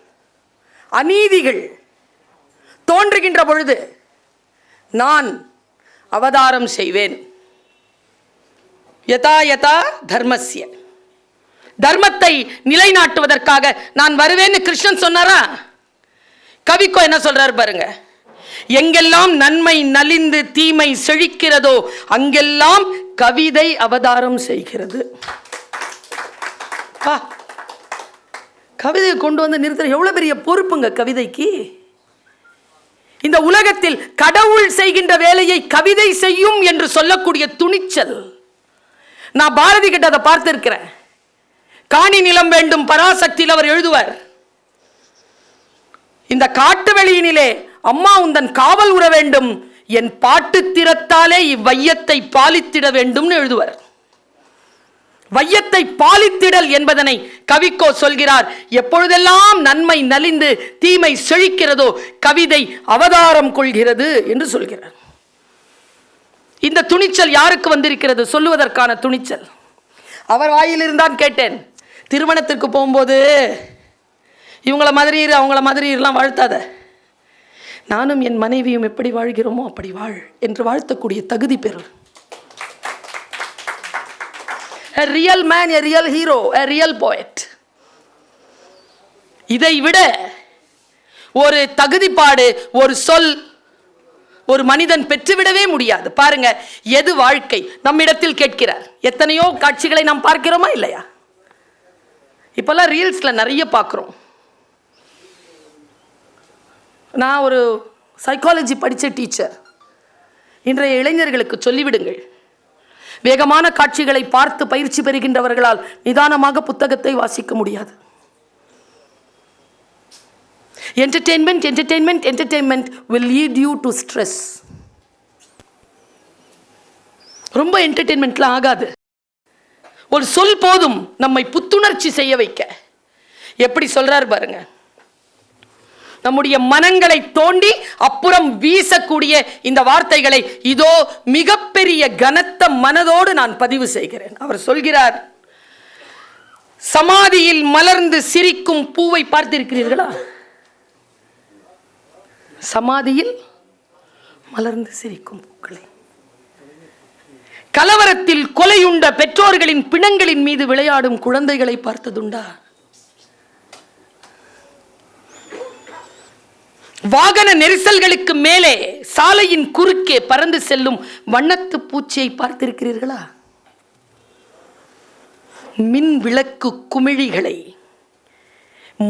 அநீதிகள் தோன்றுகின்ற பொழுது நான் அவதாரம் செய்வேன். யதா யதா தர்மஸ்ய, தர்மத்தை நிலைநாட்டுவதற்காக நான் வருவேன்னு கிருஷ்ணன் சொன்னாரா? கவிக்கோ என்ன சொல்றாரு பாருங்க, எங்கெல்லாம் நன்மை நலிந்து தீமை செழிக்கிறதோ அங்கெல்லாம் கவிதை அவதாரம் செய்கிறது. கவிதையை கொண்டு வந்து நிறுத்துற எவ்வளவு பெரிய பொறுப்புங்க கவிதைக்கு. இந்த உலகத்தில் கடவுள் செய்கின்ற வேலையை கவிதை செய்யும் என்று சொல்லக்கூடிய துணிச்சல். நான் பாரதி கிட்ட அதை பார்த்திருக்கிறேன். காணி நிலம் வேண்டும் பராசக்தியில் அவர் எழுதுவார், இந்த காட்டு வெளியினிலே அம்மா உந்தன் காவல் உற வேண்டும், என் பாட்டு திறத்தாலே இவ்வையத்தை பாலித்திட வேண்டும் எழுதுவார். வையத்தை பாலித்திடல் என்பதனை கவிக்கோ சொல்கிறார். எப்பொழுதெல்லாம் நன்மை நலிந்து தீமை செழிக்கிறதோ கவிதை அவதாரம் கொள்கிறது என்று சொல்கிறார். இந்த துணிச்சல் யாருக்கு வந்திருக்கிறது? சொல்லுவதற்கான துணிச்சல் அவர் வாயிலிருந்தான் கேட்டேன். திருமணத்திற்கு போகும்போது இவங்கள மாதிரி இரு அவங்கள மாதிரி இருலாம் வாழ்த்தாத, நானும் என் மனைவியும் எப்படி வாழ்கிறோமோ அப்படி வாழ் என்று வாழ்த்தக்கூடிய தகுதி பெறு. A real man, a real hero, a real poet. இதை விட ஒரு தகுதிப்பாடு, ஒரு சொல் ஒரு மனிதன் பெற்றுவிடவே முடியாது. பாருங்க, எது வாழ்க்கை நம்மிடத்தில் கேட்கிறார். எத்தனையோ காட்சிகளை நாம் பார்க்கிறோமா இல்லையா? இப்பெல்லாம் ரீல்ஸ்ல நிறைய பார்க்கிறோம். நான் ஒரு சைக்காலஜி படித்த டீச்சர். இன்றைய இளைஞர்களுக்கு சொல்லிவிடுங்கள், வேகமான காட்சிகளை பார்த்து பயிற்சி பெறுகின்றவர்களால் நிதானமாக புத்தகத்தை வாசிக்க முடியாது. Entertainment will lead you to stress. ரொம்ப என்டர்டெயின்மெண்ட்லாம் ஆகாது. ஒரு சொல் போதும் நம்மை புத்துணர்ச்சி செய்ய வைக்க. எப்படி சொல்றார் பாருங்க, நம்முடைய மனங்களை தோண்டி அப்புறம் வீசக்கூடிய இந்த வார்த்தைகளை இதோ மிகப்பெரிய கனத்த மனதோடு நான் பதிவு செய்கிறேன். அவர் சொல்கிறார், சமாதியில் மலர்ந்து சிரிக்கும் பூவை பார்த்திருக்கிறீர்களா? சமாதியில் மலர்ந்து சிரிக்கும் பூக்களை, கலவரத்தில் கொலையுண்ட பெற்றோர்களின் பிணங்களின் மீது விளையாடும் குழந்தைகளை பார்த்ததுண்டா? வாகன நெரிசல்களுக்கு மேலே சாலையின் குறுக்கே பறந்து செல்லும் வண்ணத்து பூச்சியை பார்த்திருக்கிறீர்களா? மின் விளக்கு குமிழிகளை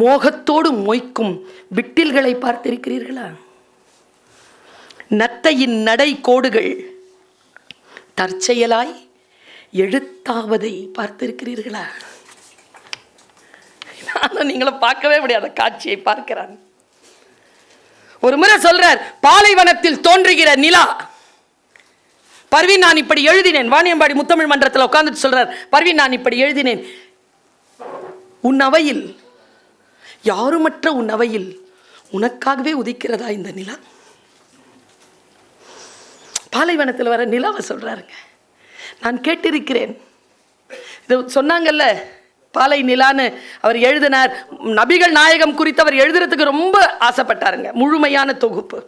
மோகத்தோடு மொய்க்கும் விட்டில்களை பார்த்திருக்கிறீர்களா? நத்தையின் நடை கோடுகள் தற்செயலாய் எழுத்தாவதை பார்த்திருக்கிறீர்களா? நீங்களும் பார்க்கவே முடியாத காட்சியை பார்க்கிறான். ஒரு முறை சொல்றார், பாலைவனத்தில் தோன்றுகிற நிலா. பர்வீன், நான் இப்படி எழுதினேன். வாணியம்பாடி முத்தமிழ் மன்றத்தில் உட்கார்ந்துட்டு சொல்றார், பர்வீன், நான் இப்படி எழுதினேன். உன் அவையில், யாருமற்ற உன் அவையில் உனக்காகவே உதிக்கிறதா இந்த நிலா? பாலைவனத்தில் வர நிலாவை சொல்றாருங்க. நான் கேட்டிருக்கிறேன். இது சொன்னாங்கல்ல, பாலை நிலான்னு அவர் எழுதினார். நபிகள் நாயகம் குறித்து அவர் எழுதுறதுக்கு ரொம்ப ஆசைப்பட்டாருங்க. முழுமையான தொகுப்பு.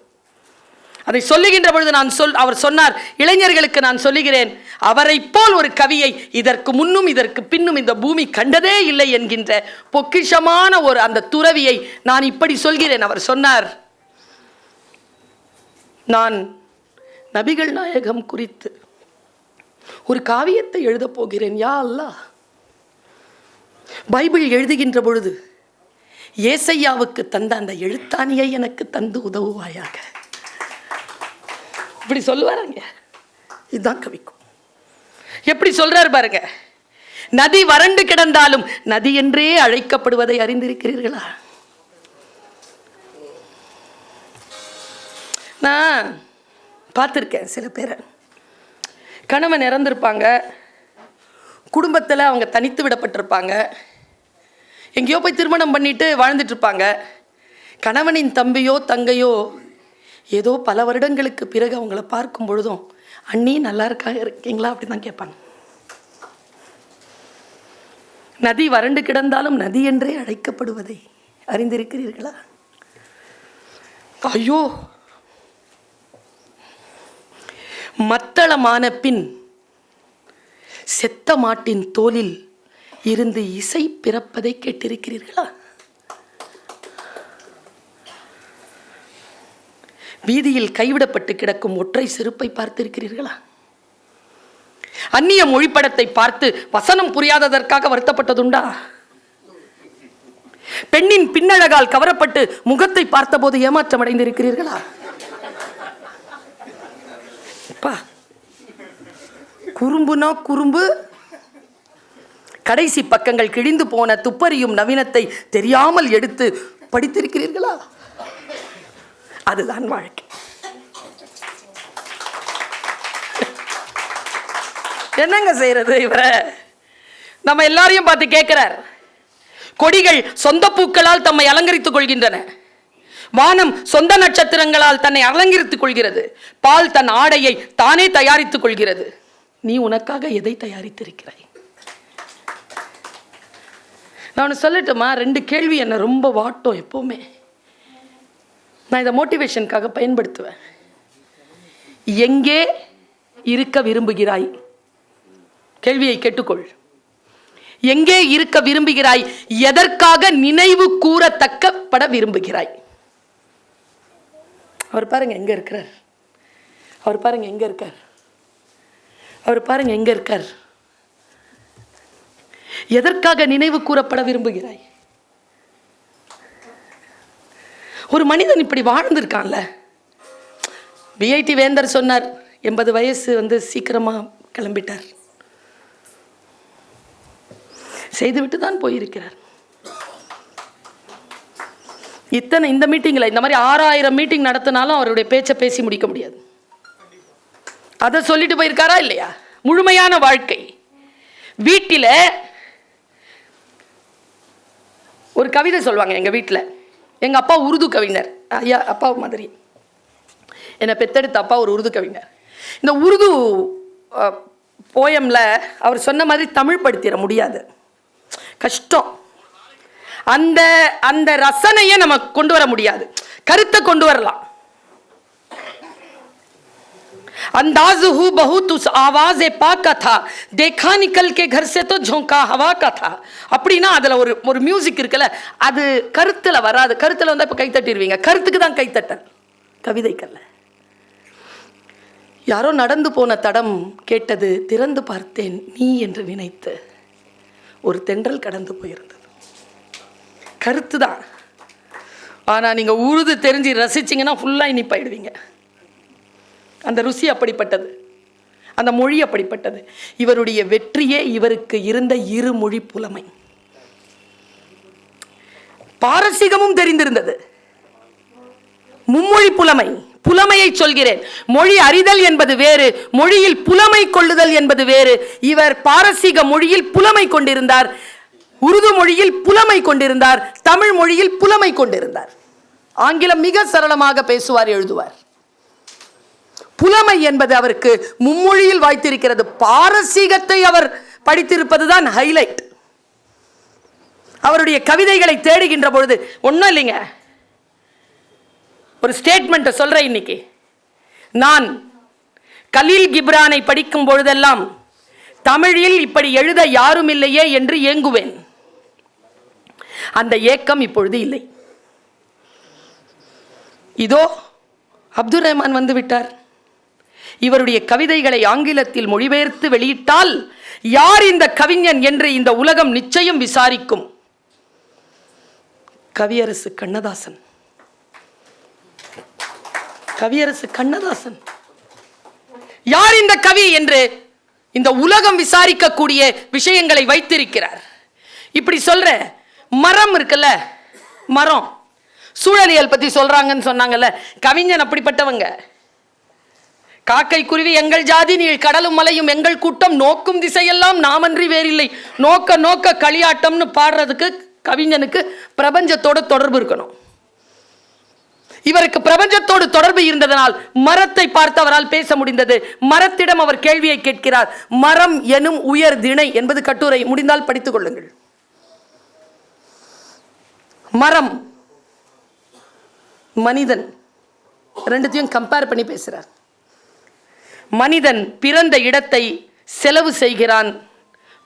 அதை சொல்லுகின்ற பொழுது அவர் சொன்னார், இளைஞர்களுக்கு நான் சொல்லுகிறேன், அவரை போல் ஒரு கவியை இதற்கு முன்னும் இதற்கு பின்னும் இந்த பூமி கண்டதே இல்லை என்கின்ற பொக்கிஷமான ஒரு அந்த துறவியை நான் இப்படி சொல்கிறேன். அவர் சொன்னார், நான் நபிகள் நாயகம் குறித்து ஒரு காவியத்தை எழுதப் போகிறேன். யா அல்லாஹ், பைபிள் எழுதுகின்ற பொழுது ஏசையாவுக்கு தந்த அந்த எழுத்தாணியை எனக்கு தந்து உதவுவாயாக. இப்படி சொல்லுவாருங்க. இதுதான் கவிக்கும். எப்படி சொல்றாரு பாருங்க, நதி வறண்டு கிடந்தாலும் நதி என்றே அழைக்கப்படுவதை அறிந்திருக்கிறீர்களா? நான் பார்த்துருக்கேன் சில பேரை, கணவன் இறந்திருப்பாங்க, குடும்பத்தில் அவங்க தனித்து விடப்பட்டிருப்பாங்க, எங்கேயோ போய் திருமணம் பண்ணிட்டு வாழ்ந்துட்டு இருப்பாங்க. கணவனின் தம்பியோ தங்கையோ ஏதோ பல வருடங்களுக்கு பிறகு அவங்கள பார்க்கும் பொழுதும், அண்ணி நல்லா இருக்கீங்களா அப்படி தான் கேட்பாங்க. நதி வறண்டு கிடந்தாலும் நதி என்றே அழைக்கப்படுவதை அறிந்திருக்கிறீர்களா? ஐயோ, மத்தளமான பின் செத்த மாட்டின் தோலில் இருந்து இசை பிறப்பதை கேட்டிருக்கிறீர்களா? வீதியில் கைவிடப்பட்டு கிடக்கும் ஒற்றை செருப்பை பார்த்திருக்கிறீர்களா? அந்நிய மொழிப்படத்தை பார்த்து வசனம் புரியாததற்காக வருத்தப்பட்டதுண்டா? பெண்ணின் பின்னழகால் கவரப்பட்டு முகத்தை பார்த்தபோது ஏமாற்றம் அடைந்திருக்கிறீர்களா? குறும்புனா குறும்பு. கடைசி பக்கங்கள் கிழிந்து போன துப்பறியும் நவீனத்தை தெரியாமல் எடுத்து படித்திருக்கிறீர்களா? அதுதான் வாழ்க்கை. என்னங்க செய்யறது? இவரை நம்ம எல்லாரையும் பார்த்து கேட்கிறார். கொடிகள் சொந்த பூக்களால் தம்மை அலங்கரித்துக் கொள்கின்றன. வானம் சொந்த நட்சத்திரங்களால் தன்னை அலங்கரித்துக் கொள்கிறது. பால் தன் ஆடையை தானே தயாரித்துக் கொள்கிறது. நீ உனக்காக எதை தயாரித்திருக்கிறாய்? நான் சொல்லட்டுமா? 2 கேள்வி என்ன ரொம்ப வாட்டும். எப்பவுமே நான் இதை மோட்டிவேஷனுக்காக பயன்படுத்துவேன். எங்கே இருக்க விரும்புகிறாய்? கேள்வியை கேட்டுக்கொள். எங்கே இருக்க விரும்புகிறாய்? எதற்காக நினைவு கூறத்தக்கப்பட விரும்புகிறாய்? அவர் பாருங்க எங்க இருக்கிறார். அவர் பாருங்க எங்க இருக்கார். அவர் பாருங்க எங்க இருக்கார். எதற்காக நினைவு கூறப்பட விரும்புகிறாய்? ஒரு மனிதன் இப்படி வாழ்ந்திருக்கான்ல. பிஐடி வேந்தர் சொன்னார், 80 வயசு சீக்கிரமா கிளம்பிட்டார். செய்துவிட்டு தான் போயிருக்கிறார். இந்த மீட்டிங்ல இந்த மாதிரி 6000 மீட்டிங் நடத்தினாலும் அவருடைய பேச்சை பேசி முடிக்க முடியாது. அதை சொல்லிட்டு போயிருக்காரா இல்லையா? முழுமையான வாழ்க்கை. வீட்டில ஒரு கவிதை சொல்லுவாங்க. எங்க வீட்டில் எங்க அப்பா உருது கவிஞர். ஐயா அப்பா மாதிரி என்னை பெத்தெடுத்த அப்பா ஒரு உருது கவிஞர். இந்த உருது போயம்ல அவர் சொன்ன மாதிரி தமிழ் படுத்திட முடியாது, கஷ்டம். அந்த அந்த ரசனையை நம்ம கொண்டு வர முடியாது. கருத்தை கொண்டு வரலாம். अंदाज हूँ बहुत उस आवाज़ पाक का था, देखा निकल के घर से तो झोंका हवा का था. அப்படின்னா அதில் ஒரு மியூசிக் இருக்குல்ல, அது கருத்தில் வராது. கருத்தில் வந்தால் இப்போ கைத்தட்டிடுவீங்க. கருத்துக்கு தான் கைத்தட்டல், கவிதைக்கல்ல. யாரோ நடந்து போன தடம் கேட்டது, திறந்து பார்த்தேன் நீ என்று நினைத்து ஒரு தென்றல் கடந்து போயிருந்தது. கருத்து தான். ஆனால் நீங்கள் உருது தெரிஞ்சு ரசிச்சிங்கன்னா ஃபுல்லாக இனிப்பாயிடுவீங்க. அந்த ருசி அப்படிப்பட்டது, அந்த மொழி அப்படிப்பட்டது. இவருடைய வெற்றியே இவருக்கு இருந்த இருமொழி புலமை. பாரசீகமும் தெரிந்திருந்தது, மும்மொழி புலமை. புலமையை சொல்கிறேன். மொழி அறிதல் என்பது வேறு, மொழியில் புலமை கொள்ளுதல் என்பது வேறு. இவர் பாரசீக மொழியில் புலமை கொண்டிருந்தார், உருது மொழியில் புலமை கொண்டிருந்தார், தமிழ் மொழியில் புலமை கொண்டிருந்தார். ஆங்கிலம் மிக சரளமாக பேசுவார், எழுதுவார். புலமை என்பது அவருக்கு மும்மொழியில் வாய்த்திருக்கிறது. பாரசீகத்தை அவர் படித்திருப்பதுதான் ஹைலைட். அவருடைய கவிதைகளை தேடுகின்ற பொழுது ஒன்றும் இல்லைங்க, ஒரு ஸ்டேட்மெண்ட்டை சொல்றேன். இன்னைக்கு நான் கலீல் கிப்ரானை படிக்கும் பொழுதெல்லாம் தமிழில் இப்படி எழுத யாரும் இல்லையே என்று ஏங்குவேன். அந்த ஏக்கம் இப்பொழுது இல்லை. இதோ அப்துல் ரஹ்மான் வந்து விட்டார். இவருடைய கவிதைகளை ஆங்கிலத்தில் மொழிபெயர்த்து வெளியிட்டால் யார் இந்த கவிஞன் என்று இந்த உலகம் நிச்சயம் விசாரிக்கும். கவியரசு கண்ணதாசன். கவியரசு கண்ணதாசன் யார் இந்த கவி என்று இந்த உலகம் விசாரிக்கக்கூடிய விஷயங்களை வைத்திருக்கிறார். இப்படி சொல்ற மரம் இருக்குல்ல, மரம் சூழலியல் பத்தி சொல்றாங்கன்னு சொன்னாங்கல்ல, கவிஞன் அப்படிப்பட்டவங்க. காக்கை குருவி எங்கள் ஜாதி, நீள் கடலும் மலையும் எங்கள் கூட்டம், நோக்கும் திசையெல்லாம் நாமன்றி வேறில்லை, நோக்க நோக்க களியாட்டம்னு பாடுறதுக்கு கவிஞனுக்கு பிரபஞ்சத்தோடு தொடர்பு இருக்கணும். இவருக்கு பிரபஞ்சத்தோடு தொடர்பு இருந்ததனால் மரத்தை பார்த்து அவரால் பேச முடிந்தது. மரத்திடம் அவர் கேள்வியை கேட்கிறார். மரம் எனும் உயர் திணை என்பது கட்டுரை, முடிந்தால் படித்துக் கொள்ளுங்கள். மரம், மனிதன், ரெண்டுத்தையும் கம்பேர் பண்ணி பேசுறார். மனிதன் பிறந்த இடத்தை செலவு செய்கிறான்,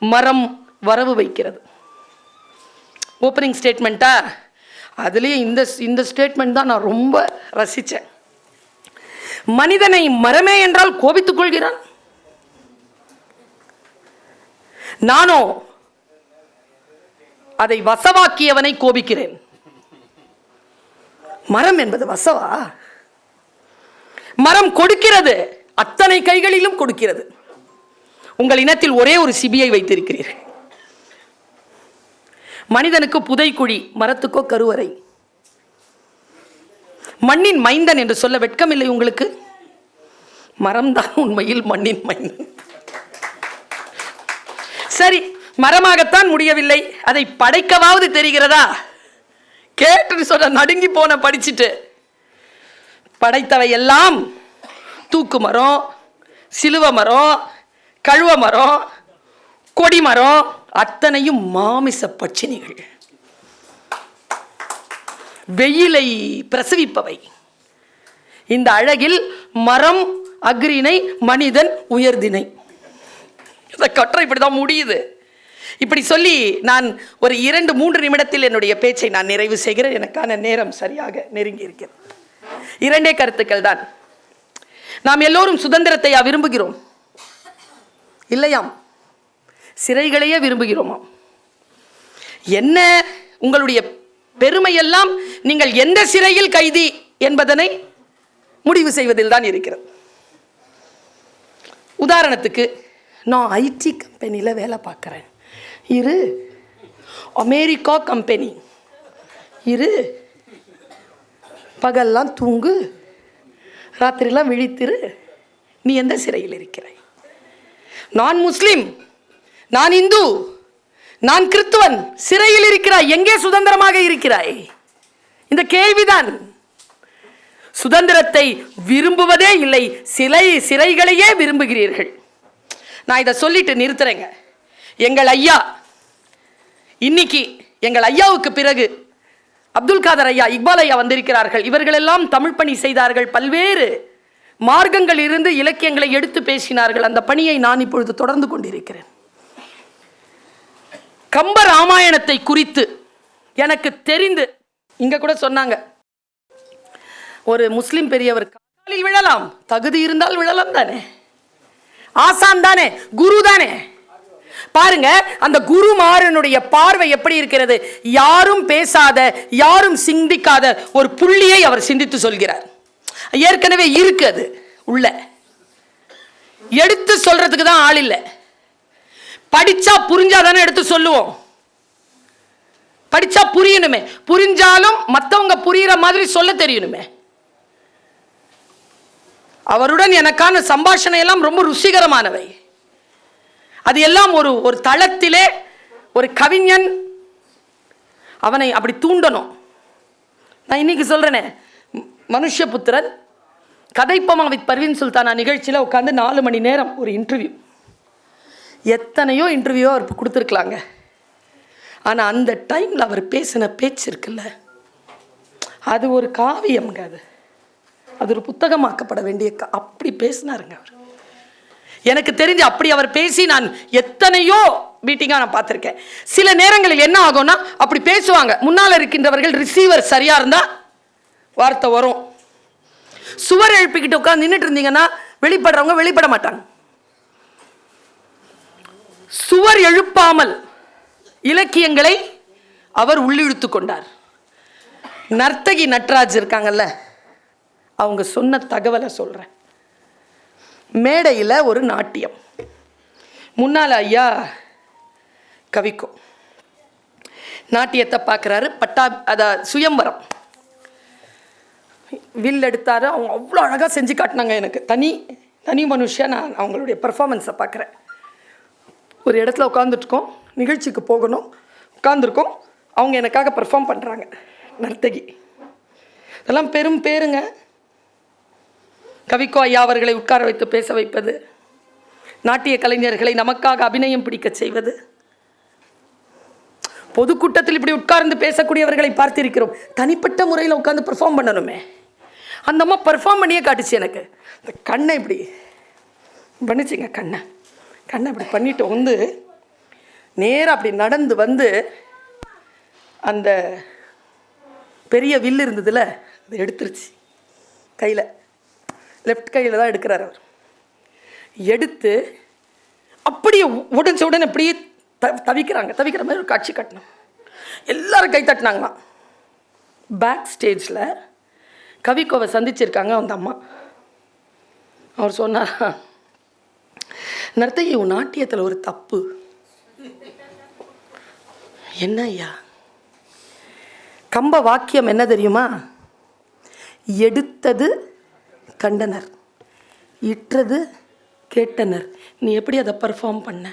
மரம் வரவு வைக்கிறது. ஓப்பனிங் ஸ்டேட்மெண்ட்டா? அதுலேயே இந்த ஸ்டேட்மெண்ட் தான் நான் ரொம்ப ரசித்தேன். மனிதனை மரமே என்றால் கோபித்துக் கொள்கிறான். நானோ அதை வசவாக்கியவனை கோபிக்கிறேன். மரம் என்பது வசவா? மரம் கொடுக்கிறது, அத்தனை கைகளிலும் கொடுக்கிறது. உங்கள் இனத்தில் ஒரே ஒரு சிபியை வைத்திருக்கிறீர்கள். மனிதனுக்கு புதைக்குழி, மரத்துக்கோ கருவறை. மண்ணின் மைந்தன் என்று சொல்ல வெட்கமில்லை உங்களுக்கு? மரம்தான் உண்மையில் மண்ணின் மைந்தன். சரி, மரமாகத்தான் முடியவில்லை, அதை படைக்கவாவது தெரிகிறதா? கேட்டு சொல்ல நடுங்கி போன படிச்சுட்டு. படைத்தவை எல்லாம் தூக்கு மரம், சிலுவ மரம், கழுவ மரம், கொடி மரம், அத்தனையும் மாமிச பட்சினிகள், வெயிலை பிரசவிப்பவை. இந்த அழகில் மரம் அக்ரிணை, மனிதன் உயர்தினை. இந்த கட்டுரை இப்படிதான் முடியுது. இப்படி சொல்லி நான் ஒரு 2-3 நிமிடத்தில் என்னுடைய பேச்சை நான் நிறைவு செய்கிறேன். எனக்கான நேரம் சரியாக நெருங்கி இருக்கிறது. 2 கருத்துக்கள் தான். நாம் எல்லோரும் சுதந்திரத்தை விரும்புகிறோம் இல்லையாம்? சிறைகளையே விரும்புகிறோமா? என்ன உங்களுடைய பெருமையெல்லாம் நீங்கள் எந்த சிறையில் கைதி என்பதனை முடிவு செய்வதில் தான் இருக்கிறது. உதாரணத்துக்கு, நான் ஐடி கம்பெனியில் வேலை பார்க்குறேன். இரு அமெரிக்கா கம்பெனி, இரு பகல்லாம் தூங்கு, ராத்திரிலாம் விழித்திரு. நீ எந்த சிறையில் இருக்கிறாய்? நான் முஸ்லிம், நான் இந்து, நான் கிறிஸ்துவன், சிறையில் இருக்கிறாய். எங்கே சுதந்திரமாக இருக்கிறாய்? இந்த கேள்விதான். சுதந்திரத்தை விரும்புவதே இல்லை, சிறைகளையே விரும்புகிறீர்கள். நான் இதை சொல்லிட்டு நிறுத்துறேங்க. எங்கள் ஐயா, இன்னைக்கு எங்கள் ஐயாவுக்கு பிறகு அப்துல் காதர் ஐயா, இக்பால் ஐயா வந்திருக்கிறார்கள். இவர்களெல்லாம் தமிழ் பணி செய்தார்கள். பல்வேறு மார்க்கங்கள் இருந்து இலக்கியங்களை எடுத்து பேசினார்கள். அந்த பணியை நான் இப்பொழுது தொடர்ந்து கொண்டிருக்கிறேன். கம்ப ராமாயணத்தை குறித்து எனக்கு தெரிந்து, இங்க கூட சொன்னாங்க, ஒரு முஸ்லிம் பெரியவர் காலில் விழலாம், தகுதி இருந்தால் விழலாம் தானே, ஆசான் தானே, குரு தானே. பாருங்க, அந்த குருமாரனுடைய பார்வை எப்படி இருக்கிறது? யாரும் பேசாத, யாரும் சிந்திக்காத ஒரு புள்ளியை அவர் சிந்தித்து சொல்கிறார். ஏற்கனவே இருக்கு, அது உள்ள எடுத்து சொல்றதுக்கு தான் ஆள் இல்லை. படிச்சா புரிஞ்சாதானே எடுத்து சொல்லுவோம். படிச்சா புரியணுமே, புரிஞ்சாலும் மற்றவங்க புரியுற மாதிரி சொல்ல தெரியணுமே. அவருடன் எனக்கான சம்பாஷணை எல்லாம் ரொம்ப ருசிகரமானவை. அது எல்லாம் ஒரு தளத்திலே ஒரு கவிஞன் அவனை அப்படி தூண்டணும். நான் இன்னைக்கு சொல்றேனே, மனுஷபுத்திரன் கதைப்பமா வித் பர்வீன் சுல்தானா நிகழ்ச்சியில் உட்காந்து 4 மணி நேரம் ஒரு இன்டர்வியூ. எத்தனையோ இன்டர்வியூ அவர் கொடுத்துருக்கலாங்க. ஆனால் அந்த டைமில் அவர் பேசின பேச்சு இருக்குல்ல, அது ஒரு காவியம்ங்க. அது ஒரு புத்தகமாக்கப்பட வேண்டிய அப்படி பேசினாருங்க அவர். எனக்கு தெரிஞ்சு அப்படி அவர் பேசி நான் எத்தனையோ மீட்டிங்காக நான் பார்த்துருக்கேன். சில நேரங்களில் என்ன ஆகும்னா, அப்படி பேசுவாங்க, முன்னால் இருக்கின்றவர்கள் ரிசீவர் சரியாக இருந்தால் வார்த்தை வரும். சுவர் எழுப்பிக்கிட்டு உட்காந்து நின்றுட்டு இருந்தீங்கன்னா வெளிப்படுறவங்க வெளிப்பட மாட்டாங்க. சுவர் எழுப்பாமல் இலக்கியங்களை அவர் உள்ளிழுத்து கொண்டார். நர்த்தகி நட்ராஜ் இருக்காங்கல்ல, அவங்க சொன்ன தகவலை சொல்கிறேன். மேடையில் ஒரு நாட்டியம், முன்னால் ஐயா கவிக்கோ நாட்டியத்தை பார்க்குறாரு. சுயம்பரம் வில் எடுத்தாரு. அவங்க அவ்வளோ அழகாக செஞ்சு காட்டினாங்க. எனக்கு தனி மனுஷன் நான் அவங்களுடைய பர்ஃபார்மன்ஸை பார்க்குறேன். ஒரு இடத்துல உட்காந்துட்ருக்கோம், நிகழ்ச்சிக்கு போகணும், உட்காந்துருக்கோம். அவங்க எனக்காக பர்ஃபார்ம் பண்ணுறாங்க. நர்த்தகி இதெல்லாம் பெரும் பேருங்க. கவிக்கோ ஐயா அவர்களை உட்கார வைத்து பேச வைப்பது, நாட்டிய கலைஞர்களை நமக்காக அபிநயம் பிடிக்க செய்வது. பொதுக்கூட்டத்தில் இப்படி உட்கார்ந்து பேசக்கூடியவர்களை பார்த்திருக்கிறோம். தனிப்பட்ட முறையில் உட்கார்ந்து பெர்ஃபார்ம் பண்ணணுமே. அந்த அம்மா பெர்ஃபார்ம் பண்ணியே காட்டுச்சு. எனக்கு இந்த கண்ணை இப்படி பண்ணிச்சுங்க, கண்ணை இப்படி பண்ணிட்டு வந்து நேராக அப்படி நடந்து வந்து அந்த பெரிய வில்லு இருந்ததுல அதை எடுத்துருச்சு கையில். லெஃப்ட் கையில் தான் எடுக்கிறார் அவர். எடுத்து அப்படியே உடனே அப்படியே தவிக்கிற மாதிரி ஒரு காட்சி கட்டணும். எல்லாரும் கை தட்டினாங்களாம். பேக் ஸ்டேஜில் கவிக்கோவை சந்திச்சிருக்காங்க அந்த அம்மா. அவர் சொன்னார், நர்த்தகி உன் நாட்டியத்தில் ஒரு தப்பு. என்ன ஐயா? கம்ப வாக்கியம் என்ன தெரியுமா? எடுத்தது கண்டனர், இற்றது கேட்டனர். நீ எப்படி அதை பர்ஃபார்ம் பண்ண?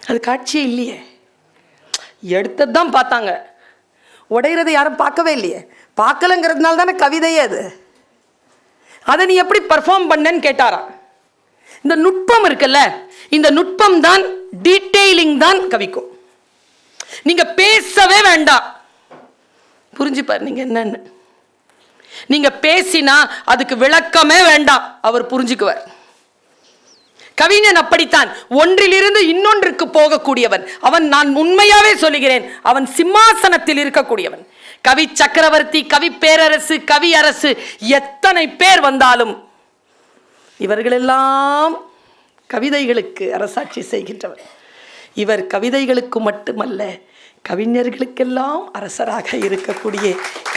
அது காட்சியே இல்லையே. எடுத்தது தான் பார்த்தாங்க, உடையிறதை யாரும் பார்க்கவே இல்லையே. பார்க்கலங்கிறதுனால தானே கவிதையே அது. அதை நீ எப்படி பர்ஃபார்ம் பண்ணன்னு கேட்டாரா? இந்த நுட்பம் இருக்குல்ல, இந்த நுட்பம் தான், டீட்டெயிலிங் தான் கவிக்கும். நீங்க பேசவே வேண்டாம், புரிஞ்சுப்பார் நீங்க என்னன்னு. நீங்க பேசினா அதுக்கு விளக்கமே வேண்டாம், அவர் புரிஞ்சுக்குவார். கவிஞன் அப்படித்தான், ஒன்றிலிருந்து இன்னொன்றுக்கு போகக்கூடியவன் அவன். நான் உண்மையாவே சொல்லுகிறேன், அவன் சிம்மாசனத்தில் இருக்கக்கூடியவன். கவி சக்கரவர்த்தி, கவி பேரரசு, கவி அரசு, எத்தனை பேர் வந்தாலும் இவர்களெல்லாம் கவிதைகளுக்கு அரசாட்சி செய்கின்றவர். இவர் கவிதைகளுக்கு மட்டுமல்ல, கவிஞர்களுக்கெல்லாம் அரசராக இருக்கக்கூடிய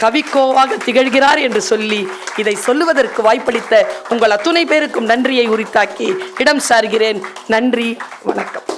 கவிக்கோவாக திகழ்கிறார் என்று சொல்லி இதை சொல்லுவதற்கு வாய்ப்பளித்த உங்கள் அத்துணை பேருக்கும் நன்றியை உரித்தாக்கி இடம் சார்கிறேன். நன்றி, வணக்கம்.